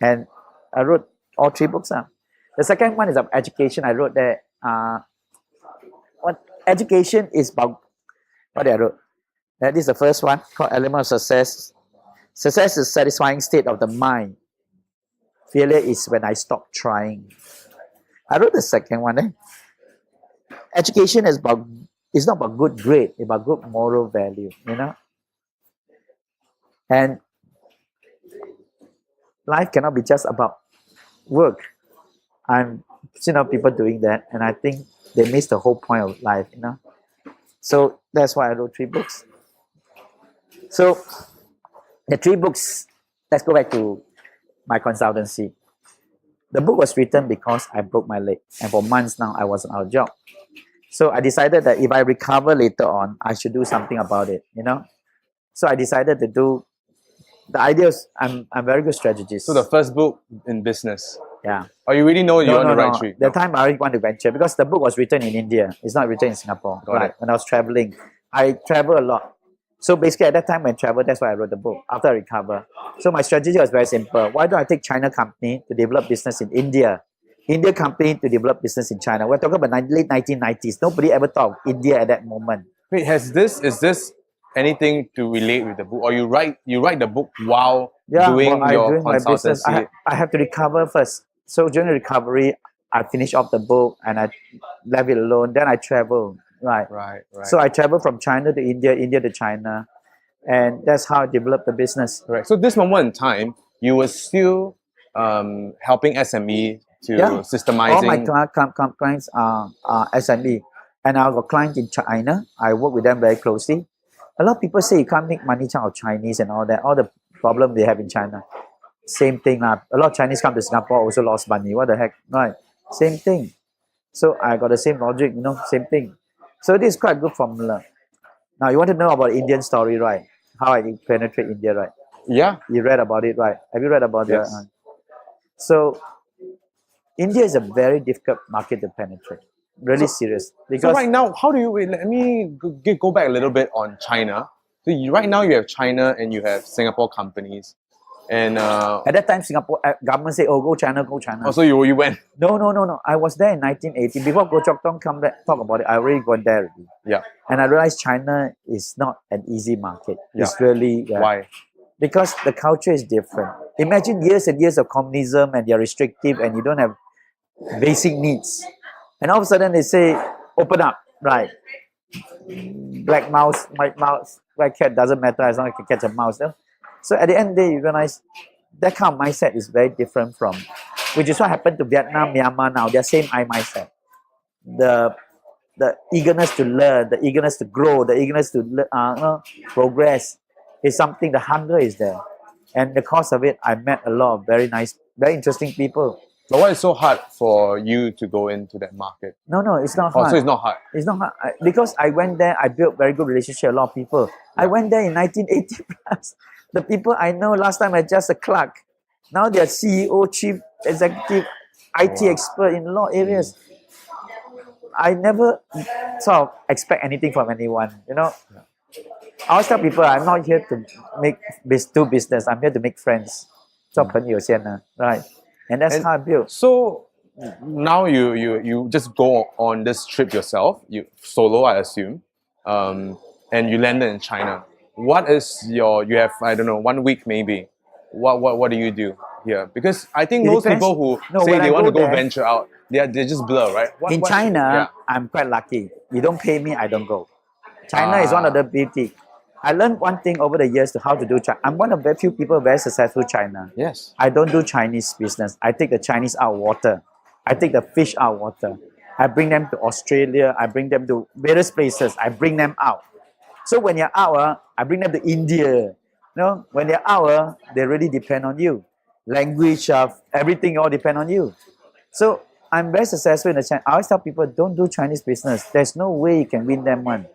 And I wrote all 3 books. The second one is of education. I wrote that what education is about. What I wrote. That is the first one called Element of Success. Success is a satisfying state of the mind. Failure is when I stop trying. I wrote the second one. Education is not about good grade, it's about good moral value, And life cannot be just about work. I'm seeing people doing that, and I think they miss the whole point of life, So that's why I wrote 3 books. So the 3 books, let's go back to my consultancy. The book was written because I broke my leg, and for months now I wasn't out of job. So I decided that if I recover later on, I should do something about it, So I decided to do, the idea is, I'm very good strategist. So the first book in business. Yeah. Oh, you really know you're on the right no. tree? The time I already want to venture, because the book was written in India. It's not written in Singapore. Got it. When I was traveling. I travel a lot. So basically at that time when I travel, that's why I wrote the book, after I recover. So my strategy was very simple. Why don't I take China company to develop business in India? India company to develop business in China. We're talking about late 1990s. Nobody ever thought of India at that moment. Wait, is this anything to relate with the book? Or you write the book while doing your consultancy? I have to recover first. So during the recovery, I finished off the book and I left it alone. Then I traveled. Right. So I traveled from China to India, India to China. And that's how I developed the business. Right. So this moment in time, you were still helping SME to systemizing. All my clients are SME. And I have a client in China. I work with them very closely. A lot of people say you can't make money out of Chinese and all that. All the problem they have in China. Same thing. A lot of Chinese come to Singapore also lost money. What the heck? Right. Same thing. So I got the same logic, same thing. So this is quite a good formula. Now you want to know about Indian story, right? How I penetrate India, right? Yeah. You read about it, right? Have you read about yes. that? So India is a very difficult market to penetrate. Really serious. Because so right now, how do you, let me go back a little bit on China. So right now you have China and you have Singapore companies. And at that time, Singapore government said, "Oh, go China, go China." Oh, so you went? No. I was there in 1980. Before Goh Chok Tong come back talk about it, I already gone there already. Yeah. And I realized China is not an easy market. Yeah. It's really why? Because the culture is different. Imagine years and years of communism, and you're restrictive, and you don't have basic needs. And all of a sudden they say, "Open up, right? Black mouse, white mouse, white cat doesn't matter as long as you can catch a mouse." No? So at the end of the day, you realize that kind of mindset is very different from, which is what happened to Vietnam, Myanmar now. They're same mindset. The eagerness to learn, the eagerness to grow, the eagerness to progress is something. The hunger is there, and because of it, I met a lot of very nice, very interesting people. But why is so hard for you to go into that market? No, it's not hard. So it's not hard. It's not hard because I went there. I built very good relationship with a lot of people. Yeah. I went there in 1980 plus. The people I know last time I just a clerk. Now they are CEO, chief executive, IT expert in a lot of areas. I never sort of expect anything from anyone. I always tell people I'm not here to do business. I'm here to make friends. Right? And that's how I built. So now you just go on this trip yourself, you solo, I assume, and you landed in China. What is you have, I don't know, 1 week maybe. What do you do here? Because I think most people who say they want to go venture out, they just blur, right? In China, I'm quite lucky. You don't pay me, I don't go. China is one of the beauty. I learned one thing over the years to how to do China. I'm one of the few people very successful in China. Yes. I don't do Chinese business. I take the Chinese out of water. I take the fish out of water. I bring them to Australia. I bring them to various places. I bring them out. So when you're out, I bring them to India. When they're out, they really depend on you. Language, everything all depend on you. So I'm very successful in the China. I always tell people, don't do Chinese business. There's no way you can win them one.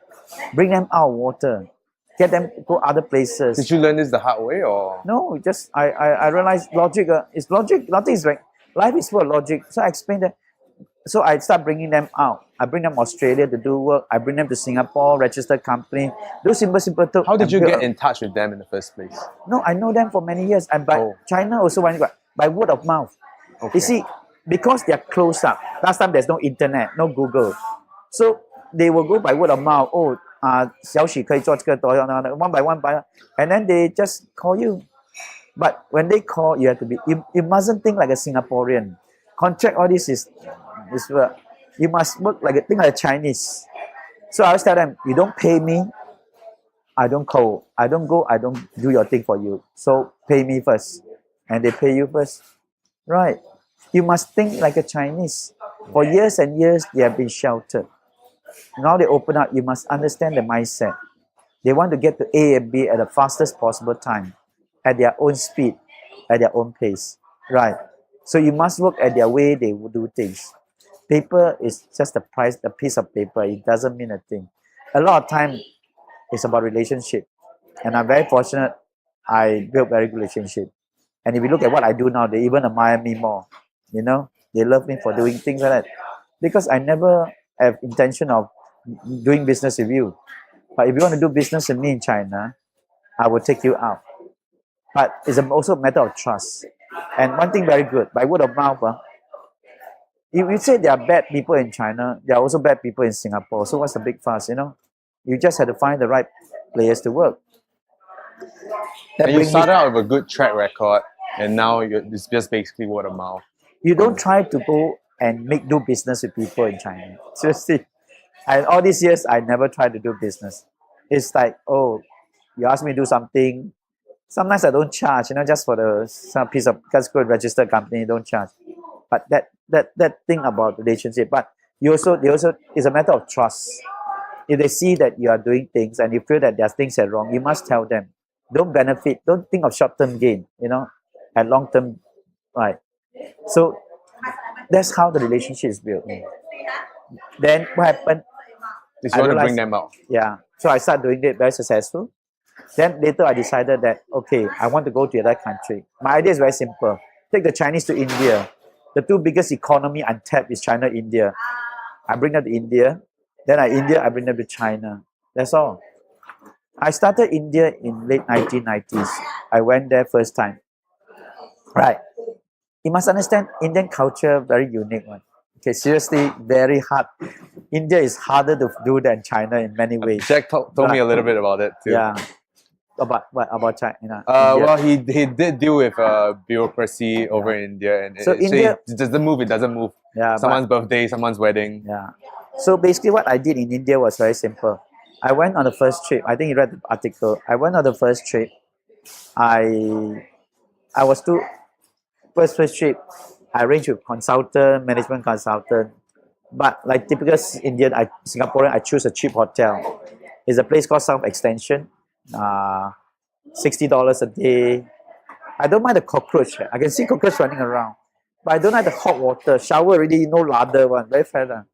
Bring them out of water. Get them to go other places. Did you learn this the hard way or? No, just I realized logic is logic. Nothing is right. Life is full of logic. So I explained that. So I start bringing them out. I bring them Australia to do work. I bring them to Singapore, registered company. Do simple. How did you get in touch with them in the first place? No, I know them for many years. And by China also by word of mouth. Okay. You see, because they are close up. Last time there's no internet, no Google. So they will go by word of mouth. Oh, 小许可以做这个 one by one by, and then they just call you. But when they call, you have to be. You mustn't think like a Singaporean. Contract all this is work. You must work think like a Chinese. So I always tell them, you don't pay me, I don't call. I don't go. I don't do your thing for you. So pay me first, and they pay you first, right? You must think like a Chinese. For years and years, they have been sheltered. Now they open up, you must understand the mindset. They want to get to A and B at the fastest possible time, at their own speed, at their own pace, right? So you must work at their way they will do things. Paper is just a piece of paper. It doesn't mean a thing. A lot of time, it's about relationship. And I'm very fortunate I built very good relationship. And if you look at what I do now, they even admire me more. You know, they love me for doing things like that. Because I never have intention of doing business with you. But if you want to do business with me in China, I will take you out. But it's also a matter of trust. And one thing very good, by word of mouth, if you say there are bad people in China, there are also bad people in Singapore. So what's the big fuss, you know? You just have to find the right players to work. And you started out with a good track record, and now it's just basically word of mouth. You don't try to go and do business with people in China. Seriously. And all these years, I never tried to do business. It's like, oh, you ask me to do something. Sometimes I don't charge, you know, just for some piece of, just go to registered company, don't charge. But that thing about relationship. But they also, it's a matter of trust. If they see that you are doing things and you feel that there's things that are wrong, you must tell them. Don't benefit. Don't think of short-term gain, you know, and long-term, right? So that's how the relationship is built. Then what happened? You want to bring them out. Yeah. So I started doing it very successful. Then later I decided that, okay, I want to go to another country. My idea is very simple. Take the Chinese to India. The two biggest economy untapped is China, India. I bring them to India. Then I bring them to China. That's all. I started India in late 1990s. I went there first time. Right. You must understand Indian culture, very unique one. Okay, seriously, very hard. India is harder to do than China in many ways. Jack told me a little bit about it too. Yeah. About what? About China? Well, he did deal with bureaucracy over in India, and So India, it doesn't move. Yeah. Someone's birthday, someone's wedding. Yeah. So basically, what I did in India was very simple. I went on the first trip. I think you read the article. I went on the first trip. I was first trip. I arranged with consultant, management consultant. But like typical Singaporean, I choose a cheap hotel. It's a place called South Extension. $60 a day. I don't mind the cockroach. I can see cockroach running around. But I don't like the hot water. Shower already, no lather one. Very fat.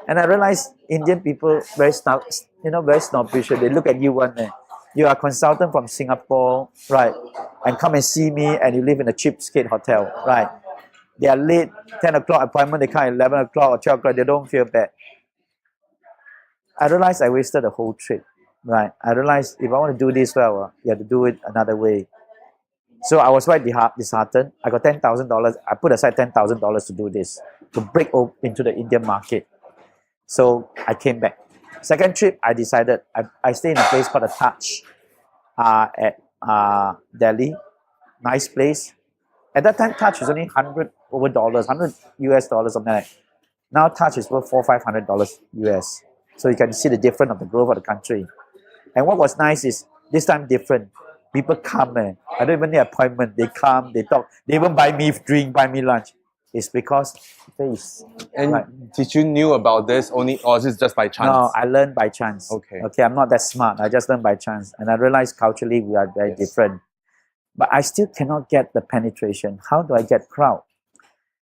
And I realized Indian people very snobbish. They look at you one day. You are a consultant from Singapore, right? And come and see me, and you live in a cheapskate hotel, right? They are late, 10 o'clock appointment, they come at 11 o'clock or 12 o'clock, they don't feel bad. I realized I wasted the whole trip, right? I realized if I want to do this well, you have to do it another way. So I was quite disheartened. I got $10,000. I put aside $10,000 to do this, to break into the Indian market. So I came back. Second trip, I decided, I stayed in a place called the Taj at Delhi. Nice place. At that time, Taj was only $100 US, something like that. Now Taj is worth $400-500 US. So you can see the difference of the growth of the country. And what was nice is, this time different. People come, I don't even need appointment. They come, they talk. They even buy me drink, buy me lunch. It's because face. And right. Did you knew about this only, or is it just by chance? No, I learned by chance. Okay, I'm not that smart. I just learned by chance. And I realized culturally we are very different. But I still cannot get the penetration. How do I get crowd?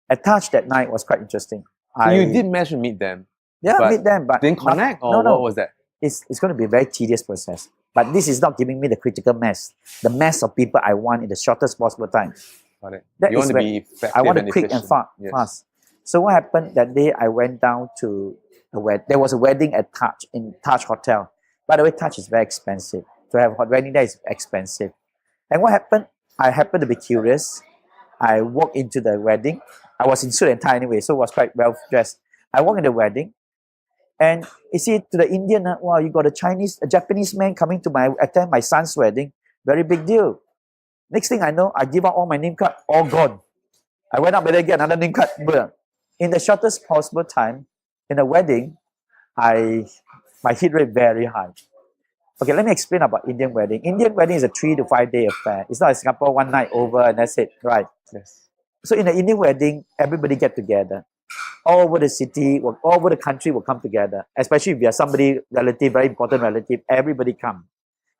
At Taj that night was quite interesting. So you did manage to meet them. Yeah, but meet them, but didn't connect, or no. what was that? It's going to be a very tedious process. But this is not giving me the critical mass, the mass of people I want in the shortest possible time. Got it. That You is want to where be effective I want and to quick and efficient. Yes. fast. So what happened that day? I went down to a wedding. There was a wedding at Taj in Taj Hotel. By the way, Taj is very expensive. To have a wedding there is expensive. And what happened? I happened to be curious. I walked into the wedding. I was in suit and tie anyway, so was quite well dressed. I walked in the wedding, and you see, to the Indian, wow, you got a Japanese man coming to attend my son's wedding. Very big deal. Next thing I know, I give out all my name card, all gone. I went up and get another name card. In the shortest possible time, in a wedding, my hit rate very high. Okay, let me explain about Indian wedding. Indian wedding is a 3 to 5 day affair. It's not like Singapore, one night over and that's it, right? Yes. So in an Indian wedding, everybody get together. All over the city, all over the country will come together. Especially if you are somebody relative, very important relative, everybody come.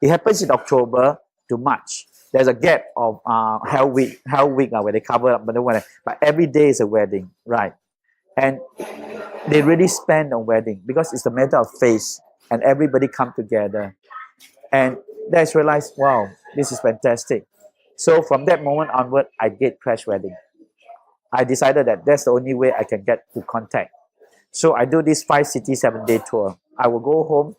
It happens in October to March. There's a gap of Hell Week where they cover up, but every day is a wedding, right? And they really spend on wedding because it's a matter of faith, and everybody come together. And then I realized, wow, this is fantastic. So from that moment onward, I did Crash Wedding. I decided that that's the only way I can get to contact. So I do this 5 city, 7 day tour. I will go home,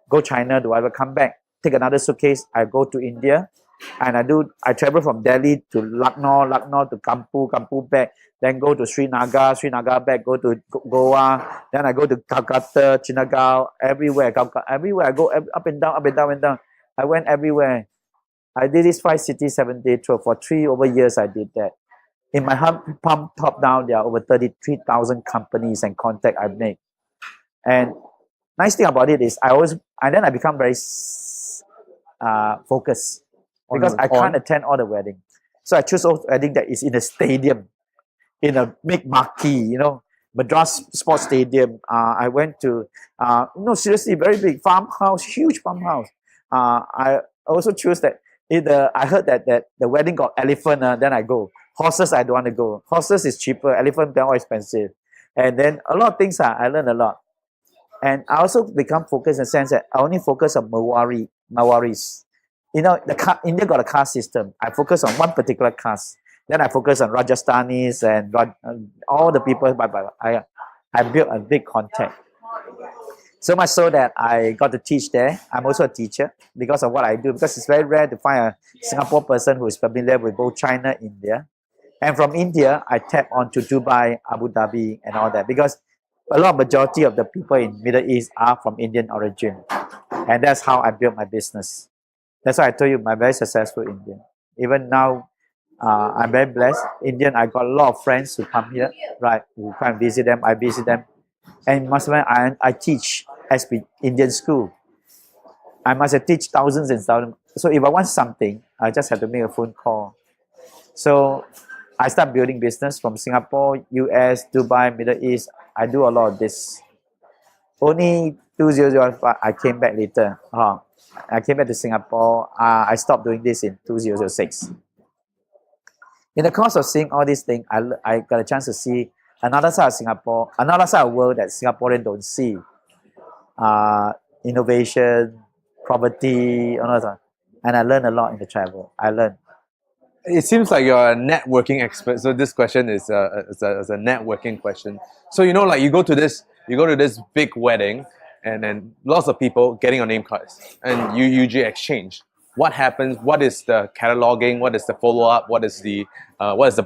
go China, do I ever come back, take another suitcase, I go to India, and I travel from Delhi to Lucknow to Kampu back, then go to Srinagar back, go to Goa, then I go to Calcutta, Chinagao, everywhere I go up and down. I went everywhere. I did this 5 city, 7 day tour for 3 over years. I did that. In my palm top down, there are over 33,000 companies and contact I've made. And nice thing about it is I become very focused because I can't attend all the wedding. So I choose a wedding that is in a stadium, in a big marquee, Madras Sports Stadium. I went to, seriously, very big farmhouse, huge farmhouse. I also choose that I heard that the wedding got elephant, then I go. Horses, I don't want to go. Horses is cheaper, elephant more expensive. And then a lot of things, I learned a lot. And I also become focused in the sense that I only focus on Mawaris. India got a caste system. I focus on one particular caste. Then I focus on Rajasthanis and all the people. I built a big contact. So much so that I got to teach there. I'm also a teacher because of what I do. Because it's very rare to find a Singapore person who is familiar with both China and India. And from India, I tap onto Dubai, Abu Dhabi, and all that. Because majority of the people in Middle East are from Indian origin. And that's how I built my business. That's why I told you I'm very successful Indian. Even now, I'm very blessed. Indian, I got a lot of friends who come here, right? Who come and visit them. I visit them. And I teach SB Indian school. I must have teach thousands and thousands. So if I want something, I just have to make a phone call. So I start building business from Singapore, US, Dubai, Middle East. I do a lot of this. Only 2005, I came back later. I came back to Singapore. I stopped doing this in 2006. In the course of seeing all these things, I got a chance to see another side of Singapore, another side of the world that Singaporeans don't see. Innovation, poverty, and I learned a lot in the travel. It seems like you're a networking expert. So this question is a networking question. So you go to this big wedding, and then lots of people getting your name cards, and you usually exchange. What happens? What is the cataloging? What is the follow up? What is the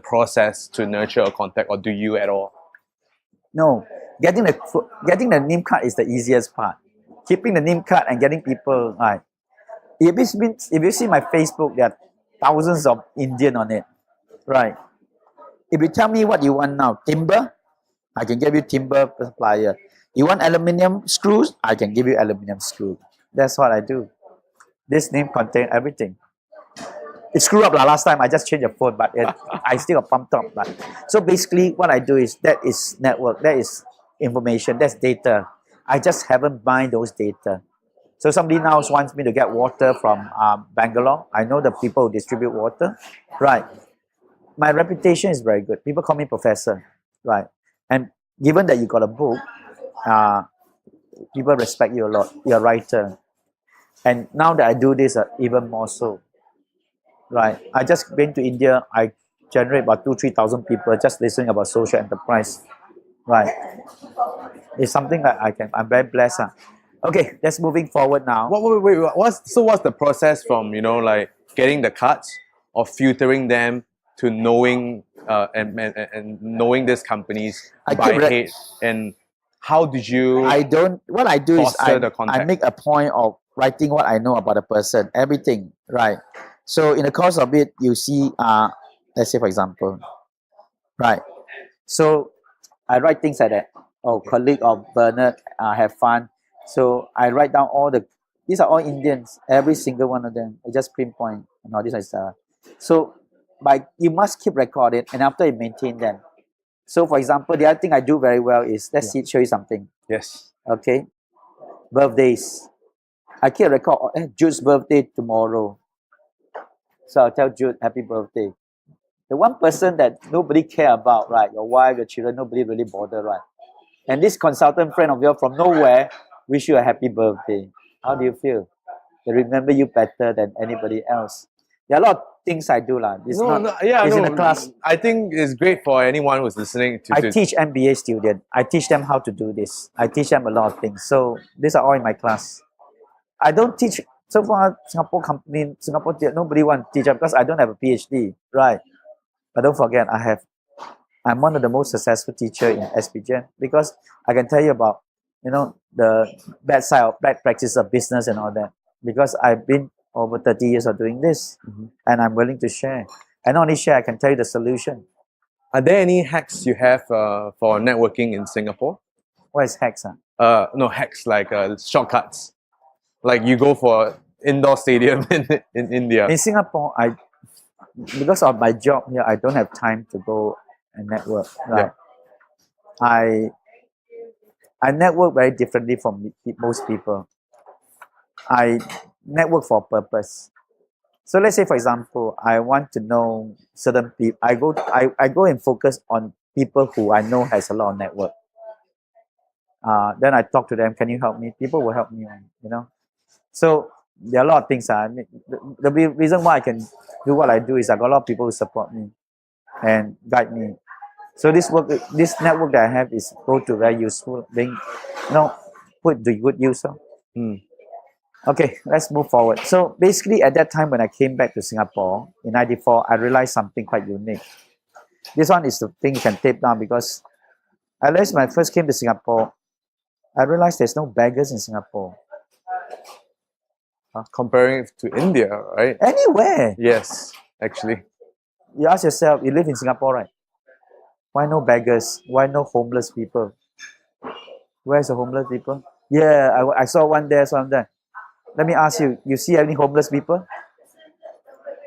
process to nurture a contact, or do you at all? No, getting the name card is the easiest part. Keeping the name card and getting people right. If you see my Facebook, there are thousands of Indian on it, right? If you tell me what you want now, timber, I can give you timber supplier. You want aluminium screws, I can give you aluminium screw. That's what I do. This name contains everything. It screwed up last time. I just changed the phone, but I still got pumped up. So basically, what I do is that is network, that is information, that's data. I just haven't mined those data. So somebody now wants me to get water from Bangalore. I know the people who distribute water, right? my reputation is very good. People call me professor, right? And given that you got a book, people respect you a lot. You're a writer. And now that I do this, even more so, right? I just been to India. I generate about 3,000 people just listening about social enterprise, right? It's something that I'm very blessed. Okay, let's moving forward now. Wait, what's the process from, like getting the cuts or filtering them to knowing and knowing these companies by head, and how did you what I do is foster the I contact? make a point of writing what I know about a person, everything, right? So in the course of it, you see, let's say for example, right? So I write things like that. Oh, colleague of Bernard, have fun. So I write down these are all Indians, every single one of them. I just pinpoint, this is so you must keep recording, and after you maintain them. So for example, the other thing I do very well is, show you something. Yes. Okay. Birthdays. I keep record, Jude's birthday tomorrow. So I'll tell Jude, happy birthday. The one person that nobody care about, right? Your wife, your children, nobody really bother, right? And this consultant friend of yours from nowhere wish you a happy birthday. How do you feel? They remember you better than anybody else. There are a lot of things I do. It's in the class. I think it's great for anyone who's listening I teach MBA students. I teach them how to do this. I teach them a lot of things. So these are all in my class. I don't teach, so far Singapore company, nobody want to teach because I don't have a PhD, right? But don't forget, I'm one of the most successful teacher in SPGen because I can tell you about, the bad side of bad practice of business and all that. Because I've been over 30 years of doing this, and I'm willing to share. And not only share, I can tell you the solution. Are there any hacks you have for networking in Singapore? What is hacks? No, hacks like shortcuts. Like you go for indoor stadium in India. In Singapore, because of my job here, I don't have time to go and network. Right? Yeah. I network very differently from most people. I network for a purpose. So let's say, for example, I want to know certain people. I go and focus on people who I know has a lot of network. Then I talk to them. Can you help me? People will help me. So there are a lot of things. The reason why I can do what I do is I got a lot of people who support me and guide me. So this network that I have is go to very useful. Put to good use. Okay, let's move forward. So basically, at that time when I came back to Singapore in '94, I realized something quite unique. This one is the thing you can tape down because I realized when I first came to Singapore, I realized there's no beggars in Singapore. Comparing it to India, right? Anywhere. Yes, actually. You ask yourself, you live in Singapore, right? Why no beggars? Why no homeless people? Where's the homeless people? Yeah, I saw one there, so I'm there. Let me ask you, you see any homeless people?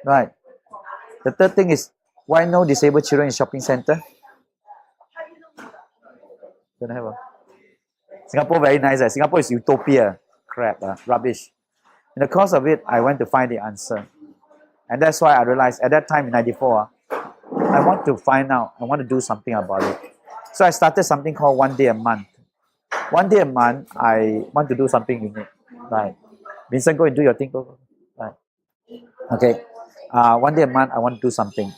Right. The third thing is, why no disabled children in shopping center? Don't have a... Singapore very nice. Singapore is utopia. Crap, rubbish. In the course of it, I went to find the answer. And that's why I realized at that time in '94, I want to find out, I want to do something about it. So I started something called One Day a Month. One day a month, I want to do something unique. Right. Vincent, go and do your thing. Go. Right. Okay. One day a month, I want to do something.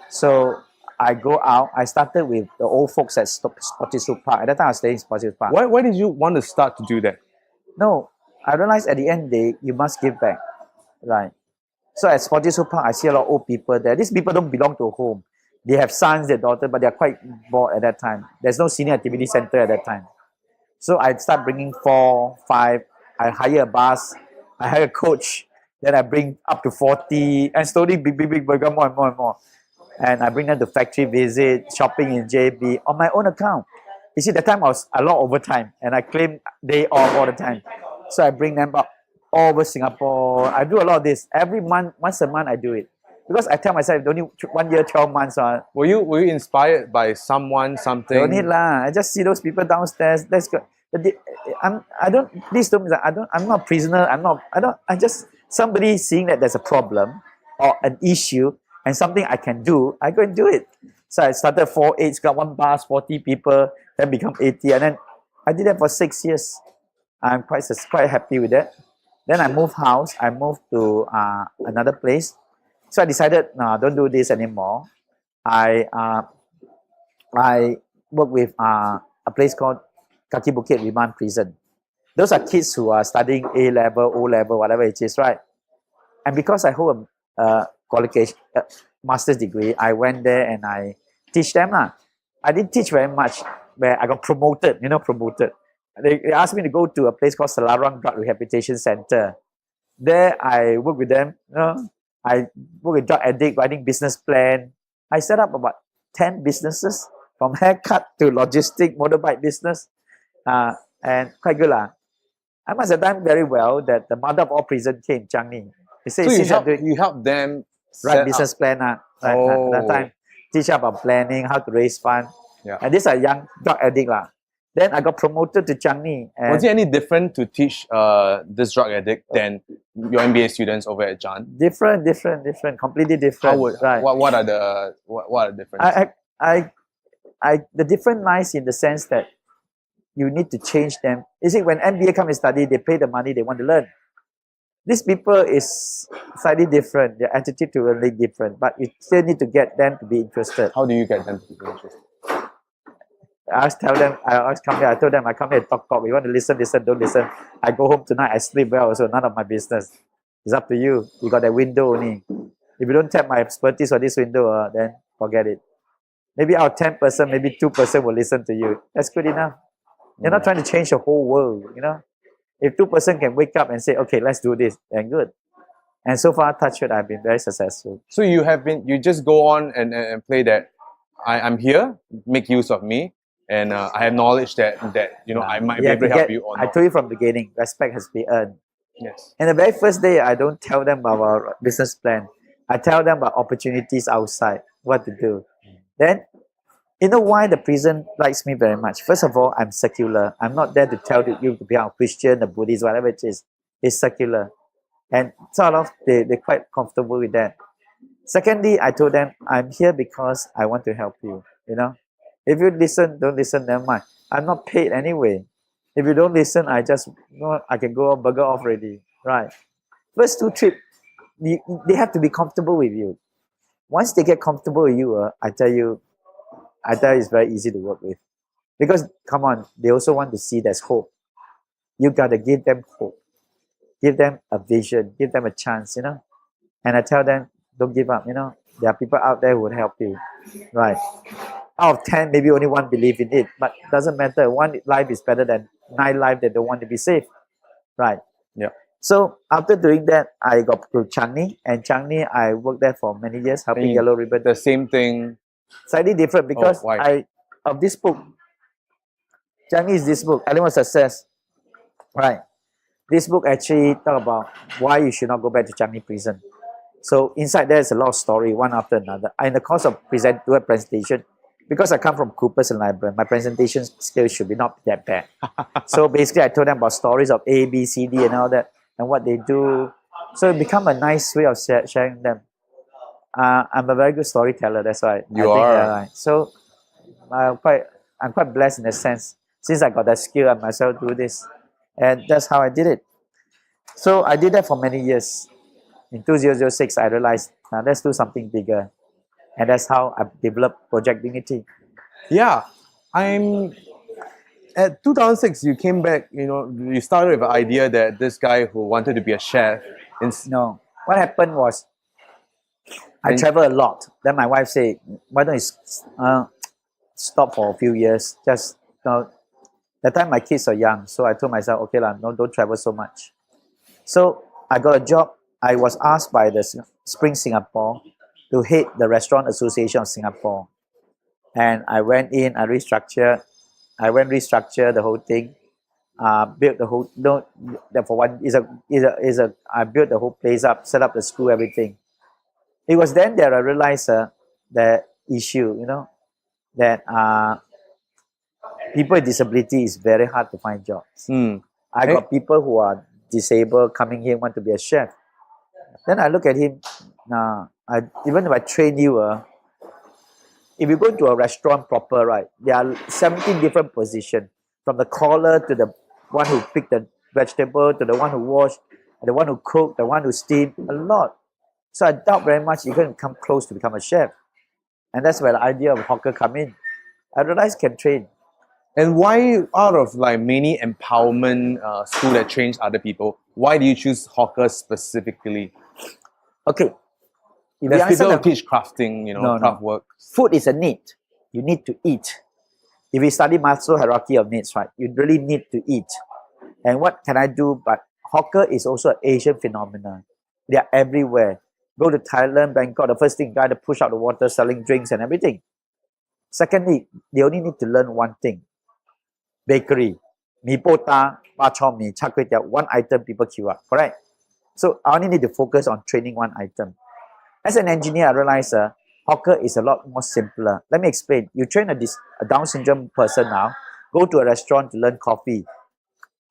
So I go out. I started with the old folks at Spottiswoode Park. At that time, I was staying in Spottiswoode Park. Why did you want to start to do that? No, I realized at the end of the day, you must give back. Right. So at Spottiswoode Park, I see a lot of old people there. These people don't belong to a home. They have sons, their daughters, but they're quite bored at that time. There's no senior activity center at that time. So I start bringing 4, 5. I hire a bus. I hire a coach. Then I bring up to 40. And slowly, big, become more and more and more. And I bring them to factory visit, shopping in JB on my own account. You see, that time I was a lot overtime. And I claim day off all the time. So I bring them up all over Singapore. I do a lot of this. Every month, once a month, I do it. Because I tell myself, only 1 year, 12 months. Were you inspired by someone, something? Don't need lah. I just see those people downstairs. That's good. Please don't, I'm not a prisoner. I just, somebody seeing that there's a problem or an issue and something I can do, I go and do it. So I started 4-8, got one bus, 40 people, then become 80, and then I did that for 6 years. I'm quite happy with that. Then I moved house. I moved to another place. So I decided, no, don't do this anymore. I work with a place called Kaki Bukit Remand Prison. Those are kids who are studying A level, O level, whatever it is, right? And because I hold a qualification, master's degree, I went there and I teach them. I didn't teach very much, where I got promoted, promoted. They asked me to go to a place called Selarang Drug Rehabilitation Center. There I work with them. I work with drug addict, writing business plan. I set up about 10 businesses, from haircut to logistic, motorbike business, and quite good. I must have done very well that the mother of all prison came, Changi. He said, So you help them write business plan. That time, teach about planning, how to raise fund. Yeah. And these are young drug addict. Then I got promoted to Changi. Was it any different to teach this drug addict than your MBA students over at Jan? Different, completely different. Right. What are the differences? The difference lies in the sense that you need to change them. You see, when MBA come and study, they pay the money, they want to learn. These people is slightly different. Their attitude to learning different, but you still need to get them to be interested. How do you get them to be interested? I always tell them, I always come here, I told them, I come here to talk. You want to listen, don't listen. I go home tonight, I sleep well, so none of my business. It's up to you. You got that window only. If you don't tap my expertise on this window, then forget it. Maybe out of 10%, maybe 2% will listen to you. That's good enough. You're not trying to change the whole world, If 2% can wake up and say, okay, let's do this, then good. And so far, touch wood, I've been very successful. So you just go on and play that I'm here, make use of me, and I have knowledge that I might be able to help you or not. I told you from the beginning, respect has to be earned. Yes. And the very first day, I don't tell them about our business plan. I tell them about opportunities outside, what to do. Then, you know why the prison likes me very much? First of all, I'm secular. I'm not there to tell you to be a Christian, a Buddhist, whatever it is. It's secular. And sort of, they're quite comfortable with that. Secondly, I told them, I'm here because I want to help you, If you listen, don't listen, never mind. I'm not paid anyway. If you don't listen, I can go on burger off already. Right. First 2 trips, they have to be comfortable with you. Once they get comfortable with you, I tell you it's very easy to work with. Because, come on, they also want to see there's hope. You got to give them hope. Give them a vision. Give them a chance, And I tell them, don't give up, There are people out there who will help you. Right. Out of 10, maybe only 1 believe in it. But it doesn't matter. 1 life is better than 9 lives that don't want to be saved. Right. Yeah. So after doing that, I got to Changi. And Changi, I worked there for many years, helping Yellow Ribbon. The same thing. Slightly different because of this book. Changi is this book, Element of Success. Right. This book actually talk about why you should not go back to Changi prison. So inside there is a lot of story, one after another. In the course of do a presentation, because I come from Coopers and Library, my presentation skills should be not that bad. So basically, I told them about stories of A, B, C, D, and all that, and what they do. So it become a nice way of sharing them. I'm a very good storyteller. That's why you are. So I'm quite blessed in a sense. Since I got that skill, I myself do this, and that's how I did it. So I did that for many years. In 2006, I realized, now let's do something bigger. And that's how I developed Project Dignity. Yeah. At 2006, you came back, you started with the idea that this guy who wanted to be a chef. No. What happened was, I travel a lot. Then my wife said, why don't you stop for a few years? Just, that time my kids are young. So I told myself, okay, don't travel so much. So I got a job. I was asked by the Spring Singapore to head the Restaurant Association of Singapore. And I went in, I restructured the whole thing, built the whole, I built the whole place up, set up the school, everything. It was then that I realized the issue, that people with disability is very hard to find jobs. I got people who are disabled coming here, want to be a chef. Then I look at him, Even if I train you, if you go to a restaurant proper, right, there are 17 different positions. From the caller to the one who pick the vegetable, to the one who wash, the one who cook, the one who steam, a lot. So I doubt very much you're going to come close to become a chef. And that's where the idea of hawker come in. I realize can train. And why, out of like many empowerment school that trains other people, why do you choose hawker specifically? Okay. If There's you answer people who the- teach crafting, you know, No, no. craft work. Food is a need. You need to eat. If you study Maslow hierarchy of needs, right, you really need to eat. And what can I do? But hawker is also an Asian phenomenon. They are everywhere. Go to Thailand, Bangkok, the first thing, guy to push out the water, selling drinks and everything. Secondly, they only need to learn one thing. Bakery. Mi pota, bak chor mee, char kway teow, one item people queue up, correct? So I only need to focus on training one item. As an engineer, I realize hawker is a lot more simpler. Let me explain. You train a Down syndrome person now, go to a restaurant to learn coffee.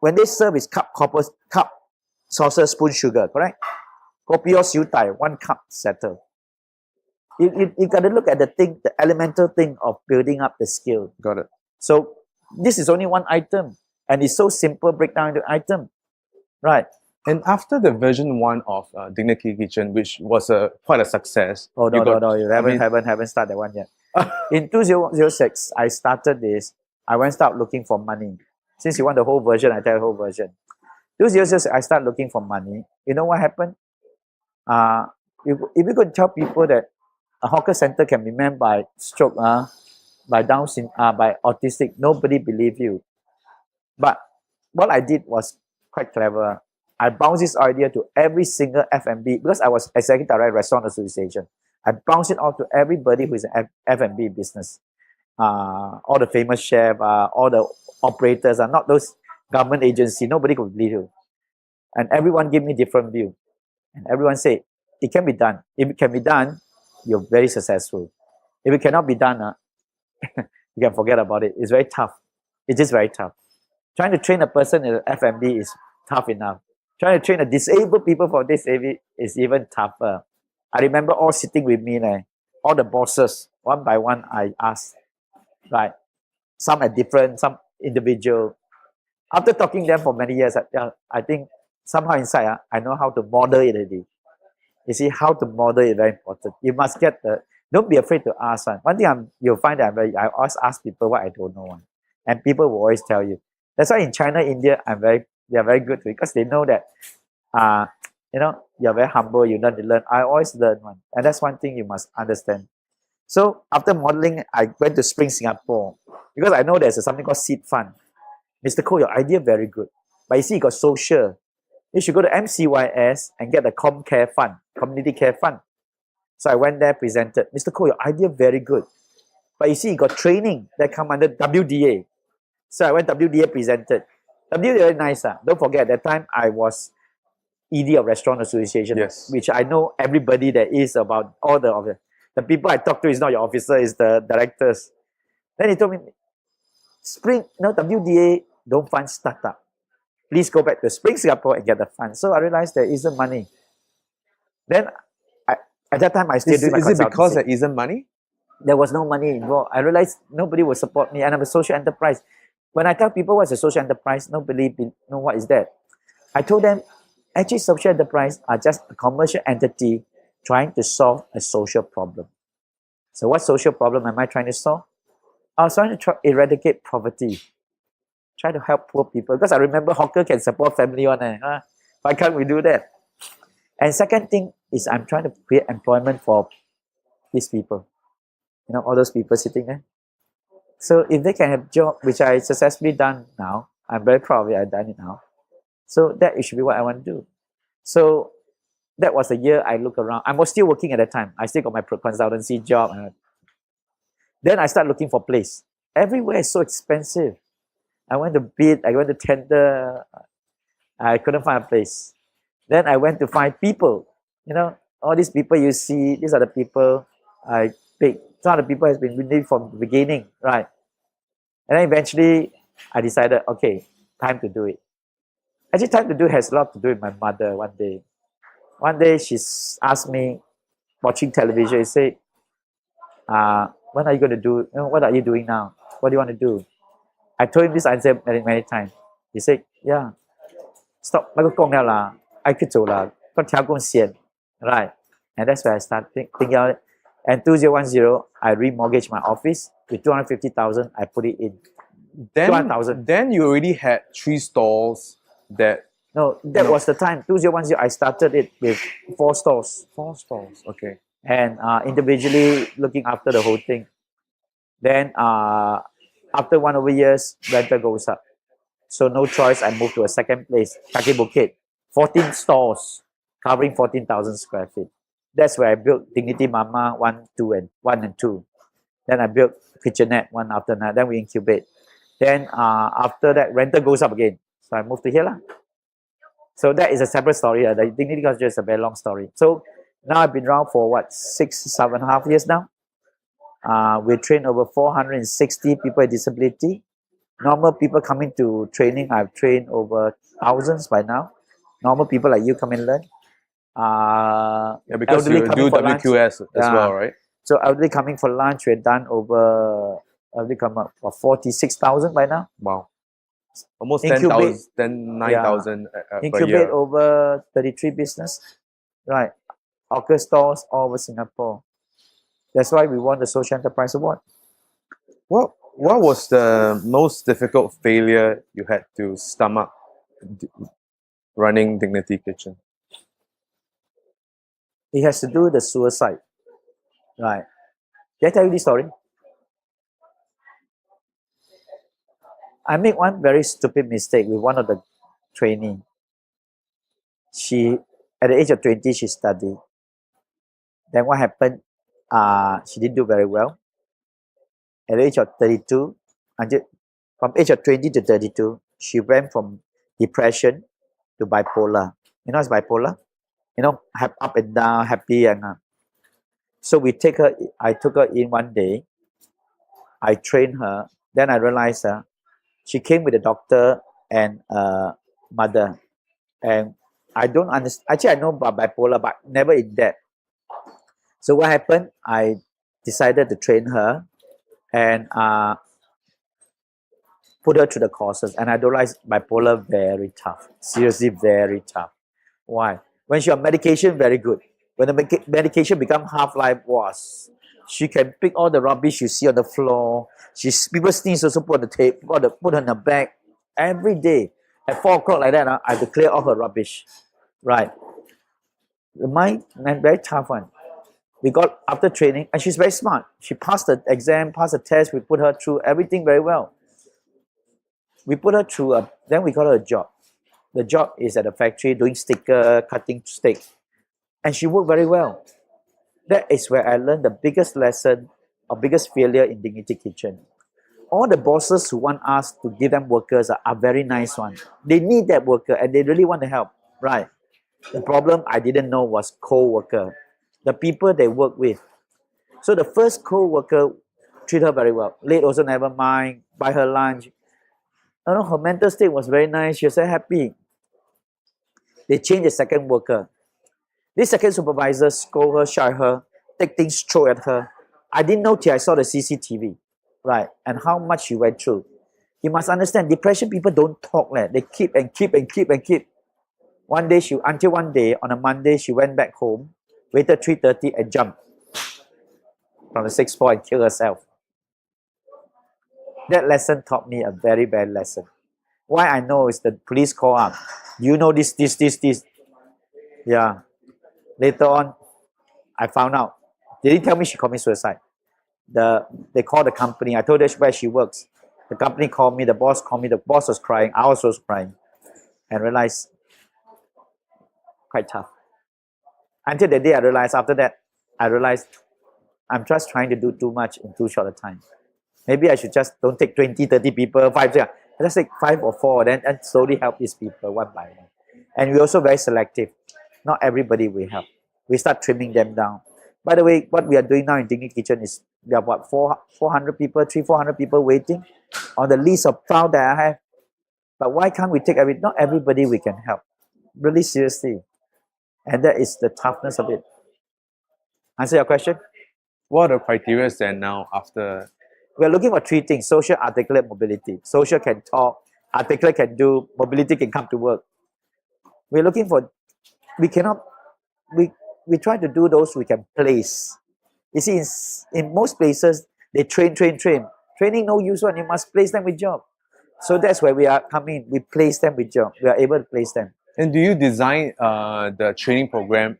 When they serve is cup, saucer, spoon, sugar, correct? Kopi or siu dai, 1 cup, settle. You got to look at the elemental thing of building up the skill. Got it. So this is only one item, and it's so simple, break down into item, right? And after the version 1 of Dignity Kitchen, which was quite a success. Oh, no, you I mean- haven't started that one yet. In 2006, I started this. I went start looking for money. Since you want the whole version, I tell you the whole version. 2006, I started looking for money. You know what happened? If you could tell people that a hawker center can be manned by stroke, by Down syndrome, by autistic, nobody believe you. But what I did was quite clever. I bounced this idea to every single F&B because I was executive director of Restaurant Association. I bounced it out to everybody who is in F&B business. All the famous chefs, all the operators, not those government agency. Nobody could believe you. And everyone gave me different view. And everyone said, it can be done. If it can be done, you're very successful. If it cannot be done, you can forget about it. It's very tough. It's just very tough. Trying to train a person in F&B is tough enough. Trying to train a disabled people for this is even tougher. I remember all sitting with me, all the bosses, one by one, I asked, right? Some are different, some individual. After talking to them for many years, I think somehow inside, I know how to model it already. You see, how to model is very important. You must get don't be afraid to ask. One thing you'll find that I always ask people what I don't know. And people will always tell you. That's why in China, India, they are very good because they know that, you're very humble, you learn to learn. I always learn one. And that's one thing you must understand. So after modeling, I went to Spring Singapore because I know there's something called Seed Fund. Mr. Koh, your idea very good. But you see, you got social. You should go to MCYS and get the ComCare Fund, Community Care Fund. So I went there, presented. Mr. Koh, your idea very good. But you see, you got training that come under WDA. So I went WDA, presented. WDA very nice. Don't forget, at that time I was ED of Restaurant Association, Yes. which I know everybody that is about all the people I talk to is not your officer, is the directors. Then he told me, WDA don't fund startup. Please go back to Spring Singapore and get the fund. So I realized there isn't money. Then at that time I still doing my Is it because consultancy. there isn't money? There was no money involved. I realized nobody will support me, and I'm a social enterprise. When I tell people what's a social enterprise, nobody know what is that. I told them, actually, social enterprise are just a commercial entity trying to solve a social problem. So what social problem am I trying to solve? I was trying to eradicate poverty. Try to help poor people. Because I remember hawker can support family one. Why can't we do that? And second thing is I'm trying to create employment for these people. All those people sitting there. So if they can have job, which I successfully done now, I'm very proud of it, I've done it now. So that should be what I want to do. So that was the year I look around. I was still working at that time. I still got my consultancy job. Then I started looking for place. Everywhere is so expensive. I went to bid, I went to tender. I couldn't find a place. Then I went to find people. All these people you see, these are the people I picked. Some of the people has been with me from the beginning, right? And then eventually I decided, okay, time to do it. Actually, time to do it has a lot to do with my mother one day. One day she asked me, watching television. He said, when are you going to do, what are you doing now? What do you want to do? I told him this answer many, many times. He said, yeah, stop, 那个讲了啦，爱去做啦，我调工先 right? And that's where I started thinking out it. And 2010, I remortgaged my office with 250,000. I put it in. Then, 200,000. then you already had 3 stalls that. No, that was the time. 2010, I started it with 4 stores. 4 stalls, okay. And individually looking after the whole thing. Then after 1 over years, rental goes up. So no choice, I moved to a second place, Kaki Bukit. 14 stores covering 14,000 square feet. That's where I built Dignity Mama 1 and 2. Then I built Kitchenette 1 after that. Then we incubate. Then after that, rental goes up again. So I moved to here lah. So that is a separate story. The Dignity Culture is a very long story. So now I've been around for what, 7.5 years now. We train over 460 people with disability. Normal people coming to training, I've trained over thousands by now. Normal people like you come and learn. Yeah, because you do WQS as well, right? So elderly coming for lunch, we've done over, elderly come up for 46,000 by now. Wow. Almost 10,000, then 9,000 per Incubate year. over 33 business. Right. Hawker stores all over Singapore. That's why we won the Social Enterprise Award. What was the most difficult failure you had to stomach running Dignity Kitchen? It has to do with the suicide. Right. Did I tell you this story? I made one very stupid mistake with one of the trainees. She, at the age of 20, she studied. Then what happened? She didn't do very well. At the age of 32, from age of 20 to 32, she went from depression to bipolar. You know what's bipolar? You know, up and down, happy and so I took her in one day. I trained her. Then I realized she came with a doctor and mother. And I don't understand. Actually, I know about bipolar, but never in depth. So what happened? I decided to train her and put her through the courses. And I realized bipolar very tough. Seriously, very tough. Why? When she on medication, very good. When the medication become half-life, was she can pick all the rubbish you see on the floor. People sneeze also put on the tape, put on the bag. Every day at 4 o'clock like that, I have to clear all her rubbish. Right. The mind, very tough one. We got after training, and she's very smart. She passed the exam, passed the test. We put her through everything very well. We put her through then we got her a job. The job is at a factory doing sticker, cutting steak. And she worked very well. That is where I learned the biggest lesson or biggest failure in Dignity Kitchen. All the bosses who want us to give them workers are very nice ones. They need that worker and they really want to help. Right. The problem I didn't know was co-worker. The people they work with. So the first co-worker treat her very well. Late also never mind. Buy her lunch. Her mental state was very nice. She was very happy. They changed the second worker. This second supervisor scold her, shout her, take things, throw at her. I didn't know till I saw the CCTV, right? And how much she went through. You must understand, depression people don't talk. They keep and keep and keep and keep. Until one day, on a Monday, she went back home, waited 3:30 and jumped from the 6th floor and killed herself. That lesson taught me a very bad lesson. Why I know is the police call up. You know this. Yeah. Later on, I found out. They didn't tell me she committed suicide. They called the company. I told her where she works. The company called me. The boss called me. The boss was crying. I also was crying. And realized, quite tough. Until the day after that, I realized I'm just trying to do too much in too short a time. Maybe I should just don't take 20, 30 people, 5. I just take 5 or 4 and slowly help these people one by one. And we're also very selective. Not everybody we help. We start trimming them down. By the way, what we are doing now in Dignity Kitchen is we have 400 people, 400 people waiting on the list of file that I have. But why can't we take not everybody we can help? Really seriously. And that is the toughness of it. Answer your question? What are the criteria then now after? We're looking for three things: social, articulate, mobility. Social can talk, articulate can do, mobility can come to work. We're looking for, we cannot, we try to do those we can place. You see, in most places, they train. Training no use one, you must place them with job. So that's where we are coming. We place them with job. We are able to place them. And do you design the training program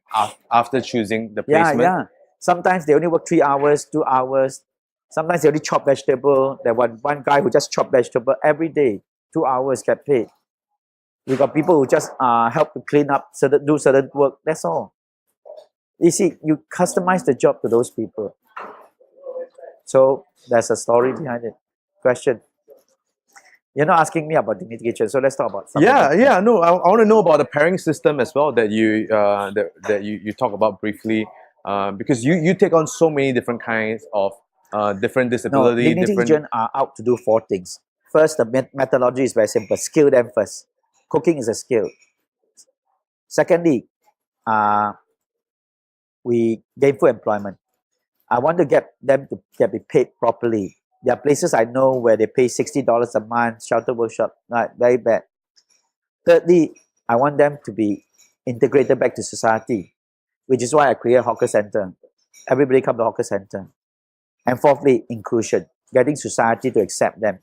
after choosing the Yeah, placement? yeah. Sometimes they only work 3 hours, 2 hours. Sometimes they only chop vegetable. There was one guy who just chop vegetable every day, 2 hours get paid. We got people who just help to clean up, do certain work. That's all. You see, you customize the job to those people. So there's a story behind it. Question. You're not asking me about the mitigation, so let's talk about something. Yeah. No, I want to know about the pairing system as well that you talk about briefly, because you take on so many different kinds of different No, disability. dignity different. agent are out to do 4 things. First, the methodology is very simple. Skill them first. Cooking is a skill. Secondly, we gainful employment. I want to get them to get be paid properly. There are places I know where they pay $60 a month, shelter workshop, right? Very bad. Thirdly, I want them to be integrated back to society, which is why I create a hawker center. Everybody come to hawker center. And fourthly, inclusion, getting society to accept them.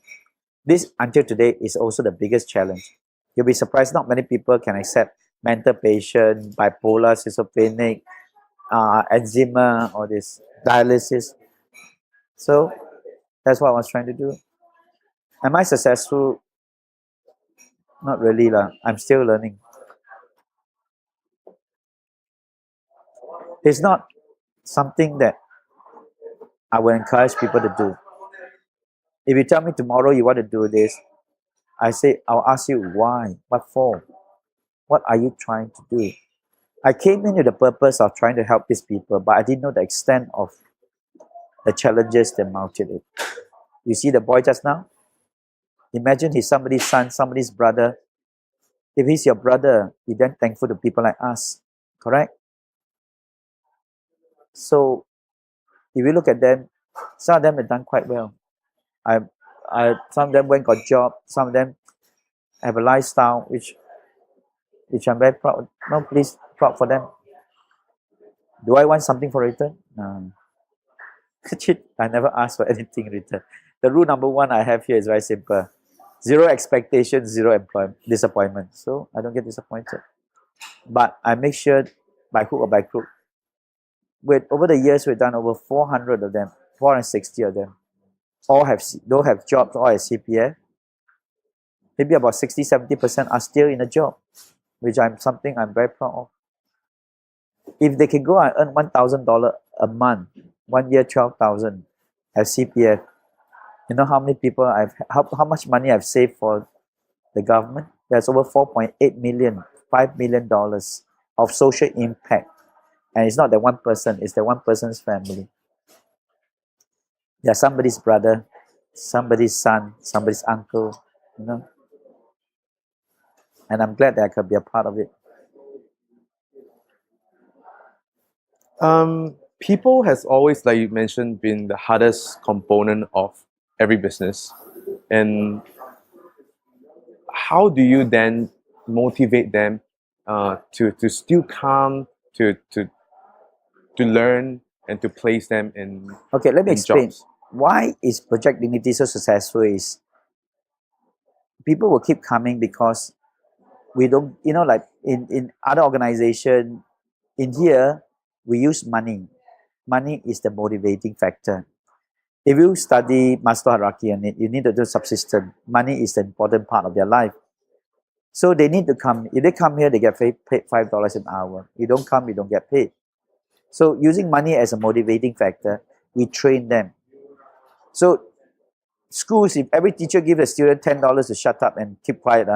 This, until today, is also the biggest challenge. You'll be surprised not many people can accept mental patient, bipolar, schizophrenic, eczema, or this dialysis. So that's what I was trying to do. Am I successful? Not really lah. I'm still learning. It's not something that I will encourage people to do. If you tell me tomorrow you want to do this, I say, I'll ask you why, what for, what are you trying to do? I came in with the purpose of trying to help these people, but I didn't know the extent of the challenges they mounted it. You see the boy just now? Imagine he's somebody's son, somebody's brother. If he's your brother, you're then thankful to people like us, correct? So if you look at them, some of them have done quite well. Some of them went got job, some of them have a lifestyle which I'm very proud. No, please proud for them. Do I want something for return? No. I never ask for anything in return. The rule number 1 I have here is very simple. 0 expectation, 0 disappointment. So I don't get disappointed. But I make sure by hook or by crook. Over the years, we've done over 400 of them, 460 of them. All don't have jobs, all have CPF. Maybe about 60-70% are still in a job, which I'm very proud of. If they can go and earn $1,000 a month, 1 year 12,000, have CPF, you know how many people how much money I've saved for the government? There's over 4.8 million, $5 million of social impact. And it's not the one person, it's the one person's family. They're somebody's brother, somebody's son, somebody's uncle, you know. And I'm glad that I could be a part of it. People has always, like you mentioned, been the hardest component of every business. And how do you then motivate them to still come to learn and to place them in? Okay, let me explain. Jobs? Why is Project Dignity so successful is people will keep coming because we don't, like in other organization, in here, we use money. Money is the motivating factor. If you study Maslow hierarchy on it, you need to do subsistence. Money is the important part of their life. So they need to come. If they come here, they get paid $5 an hour. You don't come, you don't get paid. So using money as a motivating factor, we train them. So schools, if every teacher gives a student $10 to shut up and keep quiet,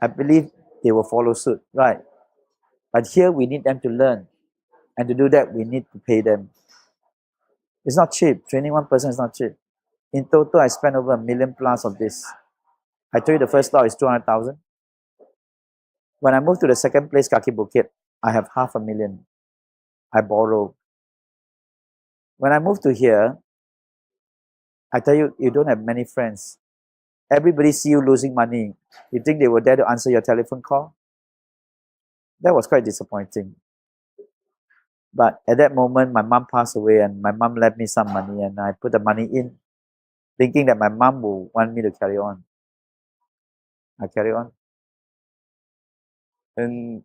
I believe they will follow suit, right? But here we need them to learn. And to do that, we need to pay them. It's not cheap. Training one person is not cheap. In total, I spent over $1 million plus of this. I told you the first lot is 200,000. When I moved to the second place, Kaki Bukit, I have $500,000. I borrow. When I moved to here, I tell you, you don't have many friends. Everybody see you losing money. You think they were there to answer your telephone call? That was quite disappointing. But at that moment, my mom passed away and my mom left me some money and I put the money in, thinking that my mom will want me to carry on. I carry on. And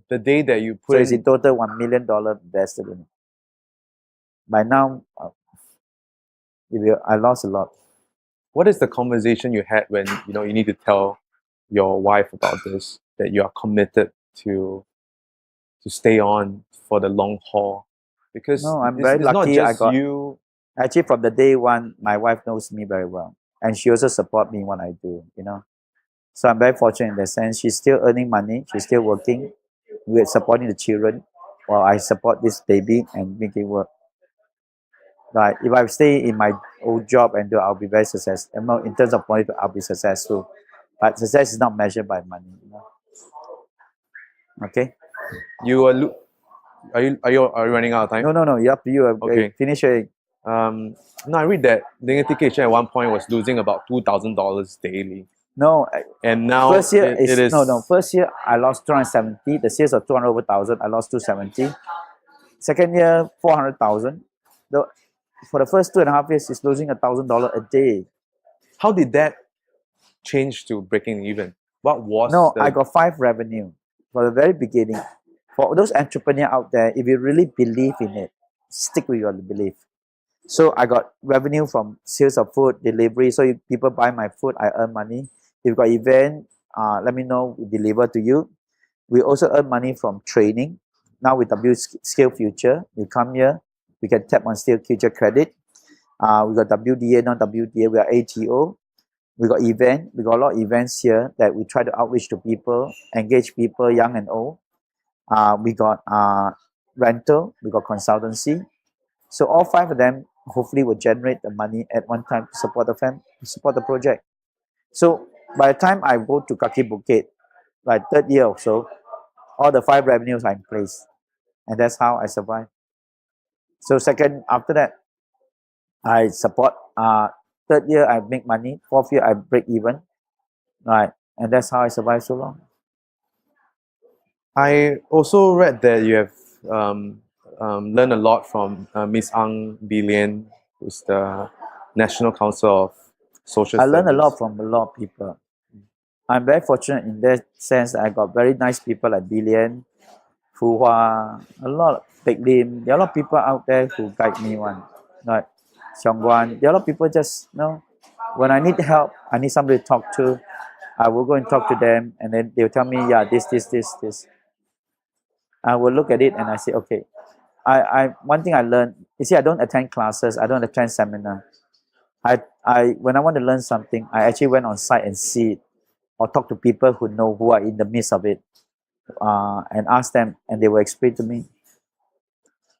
the day that you So put it's in total $1 million invested in it. By now, I lost a lot. what is the conversation you had when you need to tell your wife about this, that you are committed to stay on for the long haul? Because No, I'm it's, very it's not lucky. just you. Actually, from the day one, my wife knows me very well. And she also supports me in what I do, So I'm very fortunate in that sense. She's still earning money. She's still working. We're supporting the children while I support this baby and make it work. Right. If I stay in my old job and do, I'll be very successful. In terms of money, I'll be successful. But success is not measured by money. Okay. Are you running out of time? No. You're up to you. Okay. Finish it. No, I read that Dignity Kitchen at one point was losing about $2,000 daily, No. and now First year it is no. First year I lost 270. The sales of 200 over thousand. I lost 270. Second year 400,000. For the first 2.5 years, it's losing $1,000 a day. How did that change to breaking even? What was I got 5 revenue for the very beginning. For those entrepreneurs out there, if you really believe in it, stick with your belief. So I got revenue from sales of food, delivery. So if people buy my food, I earn money. If you got event, let me know, we deliver to you. We also earn money from training. Now with Skill Future, you come here, we can tap on Skill Future credit. We got WDA, non-WDA, we are ATO. We got event. We got a lot of events here that we try to outreach to people, engage people, young and old. We got rental. We got consultancy. So all 5 of them hopefully will generate the money at one time to support the project. So by the time I go to Kaki Bukit, like 3rd year or so, all the 5 revenues are in place, and that's how I survive. So after that, I support. 3rd year I make money. 4th year I break even, right? And that's how I survive so long. I also read that you have learned a lot from Miss Ang Bilian, who's the National Council of Social Service. I learned a lot from a lot of people. I'm very fortunate in that sense that I got very nice people like Bilian, Fu Hua, a lot of Peck Lim. There are a lot of people out there who guide me like Xiong Guan. There are a lot of people just, when I need help, I need somebody to talk to, I will go and talk to them and then they'll tell me, yeah, this. I will look at it and I say, okay. One thing I learned, you see, I don't attend classes, I don't attend seminar. When I want to learn something, I actually went on site and see it, or talk to people who are in the midst of it, and ask them, and they will explain to me.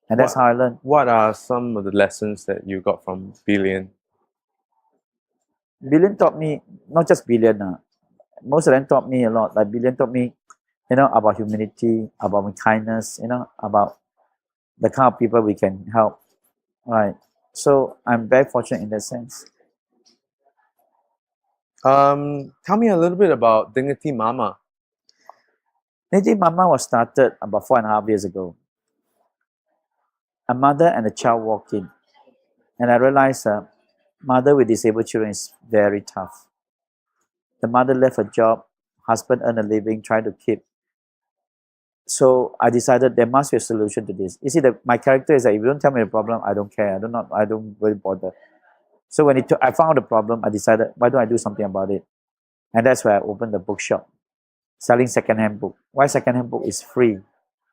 And that's how I learned. What are some of the lessons that you got from Bilian? Bilian taught me, not just Bilian, most of them taught me a lot. Like Bilian taught me, about humility, about kindness, about the kind of people we can help, right? So I'm very fortunate in that sense. Tell me a little bit about Dignity Mama. Dignity Mama was started about 4.5 years ago. A mother and a child walked in, and I realized a mother with disabled children is very tough. The mother left her job, husband earned a living, trying to keep. So I decided there must be a solution to this. You see, my character is that if you don't tell me the problem, I don't care. I don't really bother. So when I found the problem, I decided, why don't I do something about it? And that's where I opened the bookshop, selling second-hand book. Why second-hand book is free?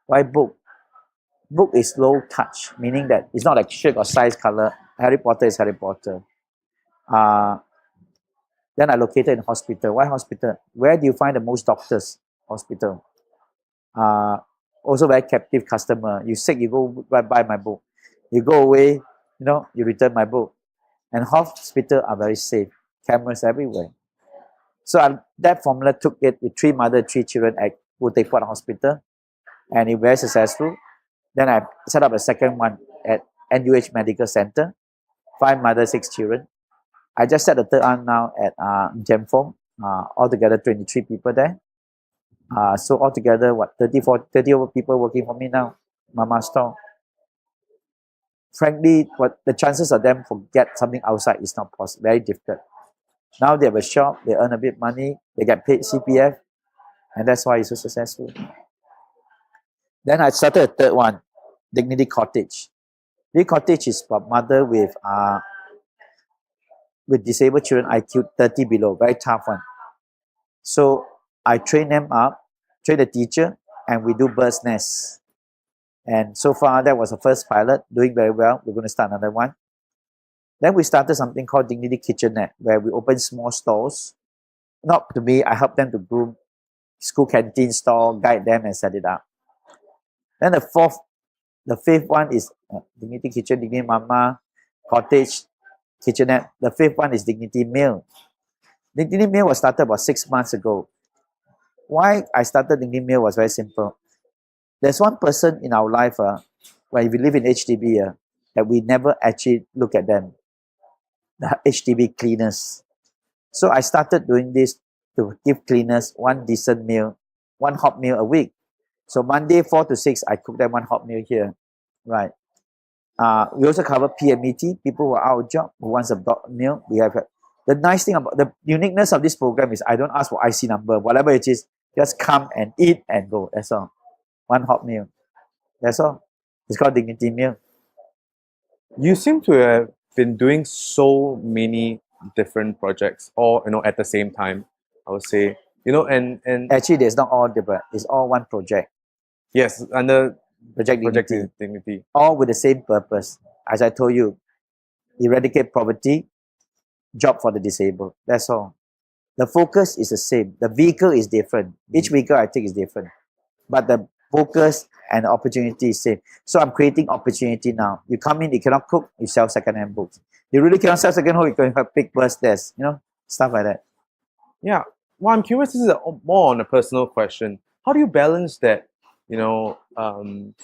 Why book? Book is low touch, meaning that it's not like shape or size, color. Harry Potter is Harry Potter. Then I located in hospital. Why hospital? Where do you find the most doctors? Hospital. Also very captive customer. You sick, you go buy my book. You go away, you return my book. And hospitals are very safe. Cameras everywhere. So that formula took it with 3 mothers, 3 children at Wutai Port Hospital, and it was very successful. Then I set up a second one at NUH Medical Center, 5 mothers, 6 children. I just set the third one now at Gemfong. Altogether 23 people there. So altogether, 30 over people working for me now. Mama store. Frankly, what the chances of them to get something outside is not possible. Very difficult. Now they have a shop, they earn a bit money, they get paid CPF, and that's why it's so successful. Then I started a third one, Dignity Cottage. Dignity Cottage is for mother with disabled children IQ 30 below, very tough one. So I train them up, train the teacher, and we do bird's nest. And so far, that was the first pilot, doing very well. We're going to start another one. Then we started something called Dignity Kitchenette, where we open small stalls. Not to me, I help them to groom school canteen store, guide them and set it up. Then the fifth one is Dignity Kitchen, Dignity Mama, Cottage, Kitchenette. The fifth one is Dignity Meal. Dignity Meal was started about 6 months ago. Why I started Dignity Meal was very simple. There's one person in our life, when we live in HDB, that we never actually look at them. The HDB cleaners. So I started doing this to give cleaners one decent meal, one hot meal a week. So Monday 4 to 6, I cook them one hot meal here. Right. We also cover PMET, people who are out of job, who wants a meal. We have the nice thing about the uniqueness of this program is I don't ask for IC number, whatever it is, just come and eat and go. That's all. One hot meal. That's all. It's called Dignity Meal. You seem to have been doing so many different projects, all at the same time. I would say, and Actually, there's not all different. It's all one project. yes, under Project Project Dignity. Dignity. All with the same purpose. As I told you, eradicate poverty, job for the disabled. That's all. The focus is the same. The vehicle is different. Each vehicle I think is different. But the focus and the opportunity is same. So I'm creating opportunity now. You come in, you cannot cook, you sell second-hand books. You really cannot sell second-hand, you can have big burst desk, stuff like that. Yeah. Well, I'm curious. This is more on a personal question. How do you balance that? I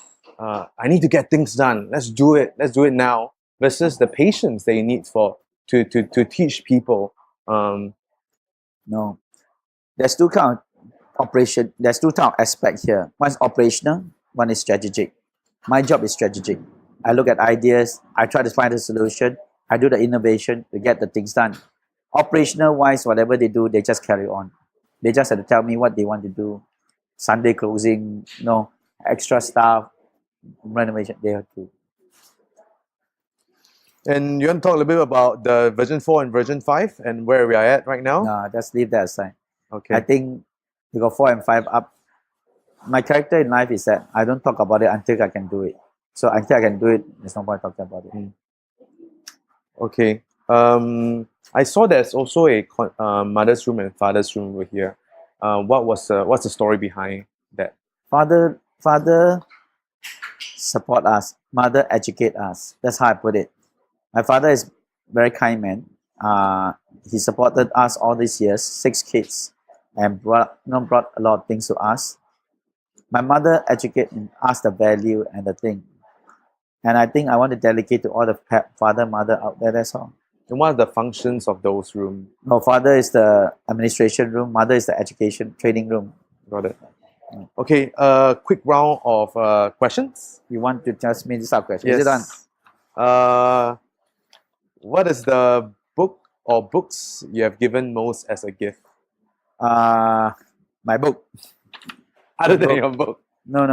need to get things done. Let's do it. Let's do it now. Versus the patience that you need to teach people. No. There's two kind of operation. There's two kind of aspect here. One is operational, one is strategic. My job is strategic. I look at ideas. I try to find a solution. I do the innovation to get the things done. Operational wise, whatever they do, they just carry on. They just have to tell me what they want to do. Sunday closing, extra staff, renovation, they have to. And you want to talk a little bit about the version 4 and version 5 and where we are at right now? No, just leave that aside. Okay. I think we got 4 and 5 up. My character in life is that I don't talk about it until I can do it. So until I can do it, there's no point talking about it. Okay. I saw there's also a mother's room and father's room over here. What's the story behind that? Father support us. Mother educate us. That's how I put it. My father is very kind man. He supported us all these years, 6 kids, and brought a lot of things to us. My mother educated us the value and the thing. And I think I want to delegate to all the father, mother out there, that's all. And what are the functions of those rooms? No, father is the administration room, mother is the education training room. Got it. Okay, quick round of questions. You want to ask me this question? Is it done? What is the book or books you have given most as a gift? My book. Other than your book. No.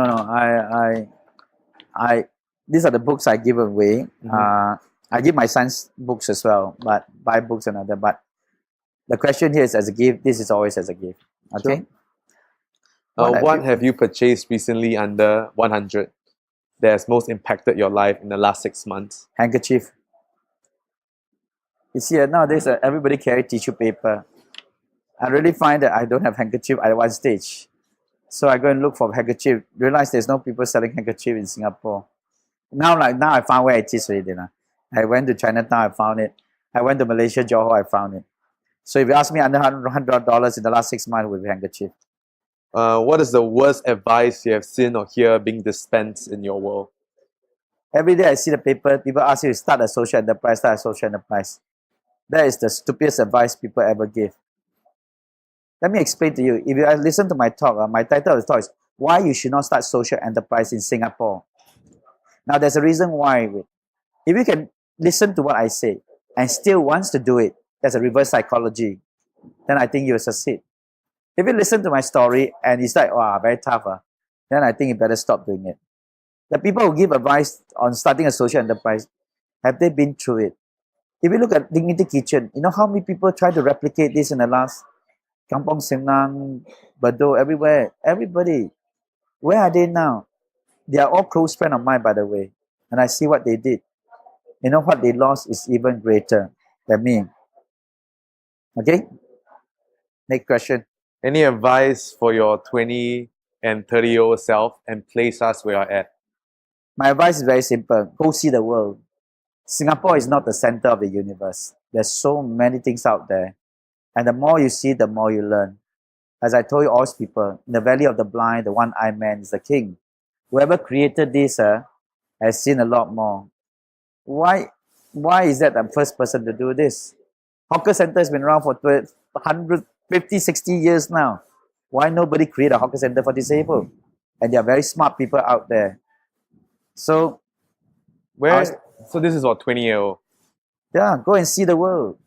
I these are the books I give away. I give my sons books as well, but buy books and other. But the question here is as a gift. This is always as a gift. Okay. Sure. What have you purchased recently under 100 that has most impacted your life in the last 6 months? Handkerchief. You see, nowadays everybody carry tissue paper. I really find that I don't have handkerchief at one stage. So I go and look for handkerchief. Realize there's no people selling handkerchief in Singapore. Now I found where it is already. I went to Chinatown, I found it. I went to Malaysia, Johor, I found it. So if you ask me under $100 in the last 6 months with handkerchief. What is the worst advice you have seen or hear being dispensed in your world? Every day I see the paper, people ask you to start a social enterprise, start a social enterprise. That is the stupidest advice people ever give. Let me explain to you. If you listen to my talk, my title of the talk is Why You Should Not Start Social Enterprise in Singapore. Now, there's a reason why. If you can listen to what I say and still wants to do it, that's a reverse psychology, then I think you'll succeed. If you listen to my story and it's like, wow, very tough, then I think you better stop doing it. The people who give advice on starting a social enterprise, have they been through it? If you look at Dignity Kitchen, you know how many people try to replicate this in the last Kampong Senang, Bedok, everywhere. Everybody. Where are they now? They are all close friends of mine, by the way. And I see what they did. You know what they lost is even greater than me. Okay? Next question. Any advice for your 20 and 30-year-old self and place us where you're at? My advice is very simple. Go see the world. Singapore is not the center of the universe. There's so many things out there. And the more you see, the more you learn. As I told you, all people, in the valley of the blind, the one-eyed man is the king. Whoever created this has seen a lot more. Why is that I'm first person to do this? Hawker center has been around for 150, 60 years now. Why nobody create a hawker center for disabled? And there are very smart people out there. So, So this is what, 20-year-old? yeah, go and see the world.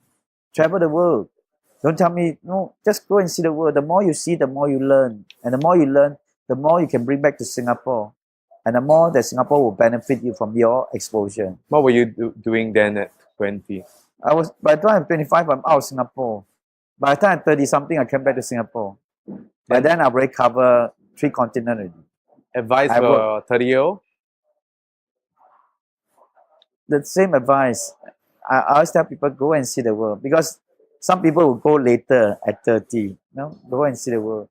Travel the world. Don't tell me, no, just go and see the world. The more you see, the more you learn. And the more you learn, the more you can bring back to Singapore. And the more that Singapore will benefit you from your exposure. What were you doing then at 20? By the time I'm 25, I'm out of Singapore. By the time I'm 30 something, I came back to Singapore. By then I've already covered 3 continents already. Advice for a 30-year-old? The same advice. I always tell people, go and see the world. Because some people will go later at 30. Go and see the world.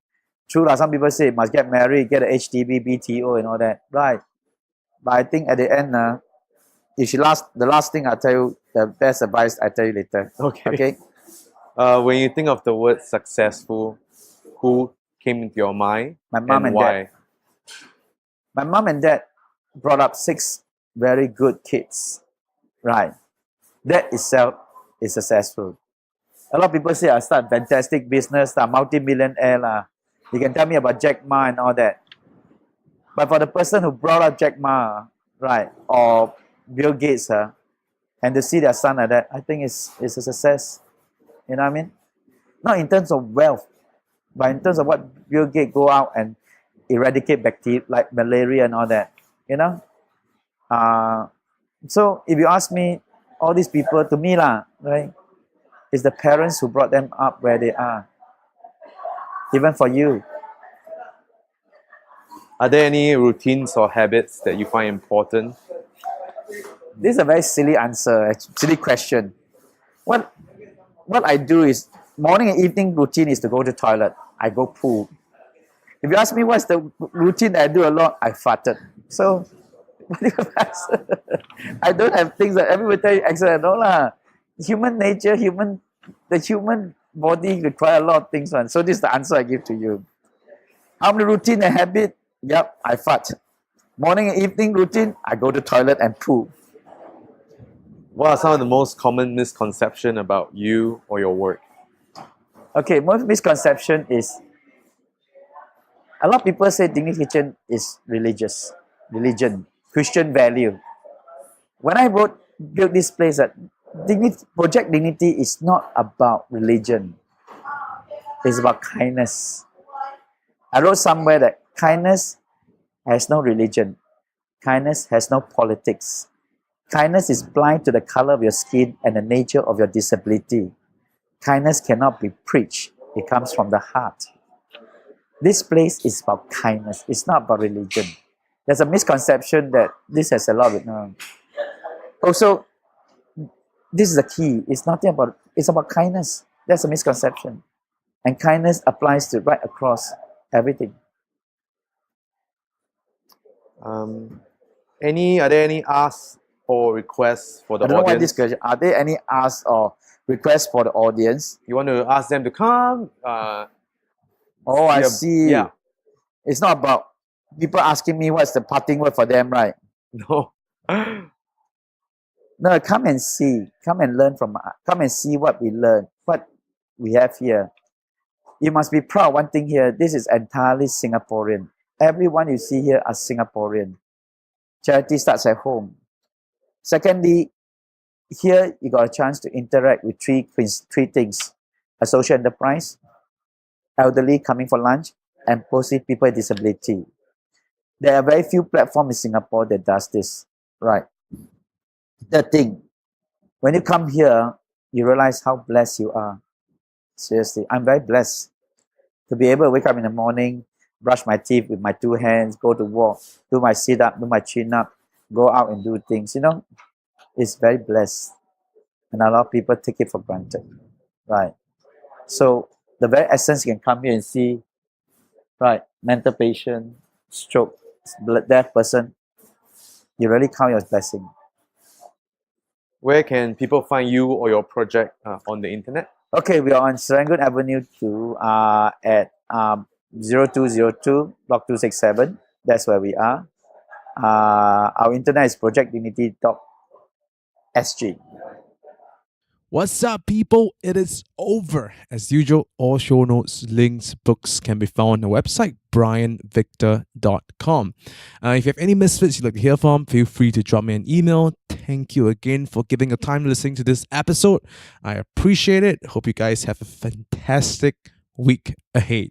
True, some people say must get married, get a HDB, BTO and all that. Right. But I think at the end, the last thing I'll tell you, the best advice I'll tell you later. Okay. When you think of the word successful, who came into your mind? My mom and why? dad. My mom and dad brought up 6 very good kids. Right. That itself is successful. A lot of people say I start fantastic business, I'm multi-millionaire. You can tell me about Jack Ma and all that. But for the person who brought up Jack Ma, right, or Bill Gates, and to see their son like that, I think it's a success. You know what I mean? Not in terms of wealth, but in terms of what Bill Gates go out and eradicate bacteria like malaria and all that. You know? So if you ask me, all these people, to me, right, it's the parents who brought them up where they are. Even for you. Are there any routines or habits that you find important? This is a very silly answer, silly question. What I do is, morning and evening routine is to go to toilet. I go poo. If you ask me what's the routine that I do a lot, I farted. So, what do you ask? I don't have things that everybody tell you excellent. No, human nature, the human body require a lot of things. So this is the answer I give to you. How many routine and habit? Yep, I fart. Morning and evening routine, I go to toilet and poo. What are some of the most common misconceptions about you or your work? Okay, most misconception is, a lot of people say Dignity Kitchen is religion, Christian value. When I built this place, Project Dignity is not about religion. It's about kindness. I wrote somewhere that kindness has no religion. Kindness has no politics. Kindness is blind to the color of your skin and the nature of your disability. Kindness cannot be preached. It comes from the heart. This place is about kindness. It's not about religion. There's a misconception that this has a lot of it. No. Also, this is the key. It's about kindness. That's a misconception. And kindness applies to right across everything. Are there any asks or requests for the I don't know why audience? this question. Are there any asks or requests for the audience? You want to ask them to come? Oh, I see. Yeah. It's not about people asking me what's the parting word for them, right? No. No, come and see. Come and learn from. Come and see what we learn. What we have here. You must be proud. One thing here. This is entirely Singaporean. Everyone you see here are Singaporean. Charity starts at home. Secondly, here you got a chance to interact with three things: a social enterprise, elderly coming for lunch, and mostly people with disability. There are very few platforms in Singapore that does this. Right. Third thing, when you come here, you realize how blessed you are. Seriously, I'm very blessed to be able to wake up in the morning, brush my teeth with my two hands, go to walk, do my sit-up, do my chin-up, go out and do things. It's very blessed. And a lot of people take it for granted. Right. So the very essence you can come here and see, right, mental patient, stroke, deaf person, you really count your blessing. Where can people find you or your project on the internet? Okay, we are on Serangoon Avenue 2 at 0202 Block 267. That's where we are. Our internet is projectdignity.sg. What's up, people? It is over. As usual, all show notes, links, books can be found on the website, brianvictor.com. If you have any misfits you'd like to hear from, feel free to drop me an email. Thank you again for giving the time listening to this episode. I appreciate it. Hope you guys have a fantastic week ahead.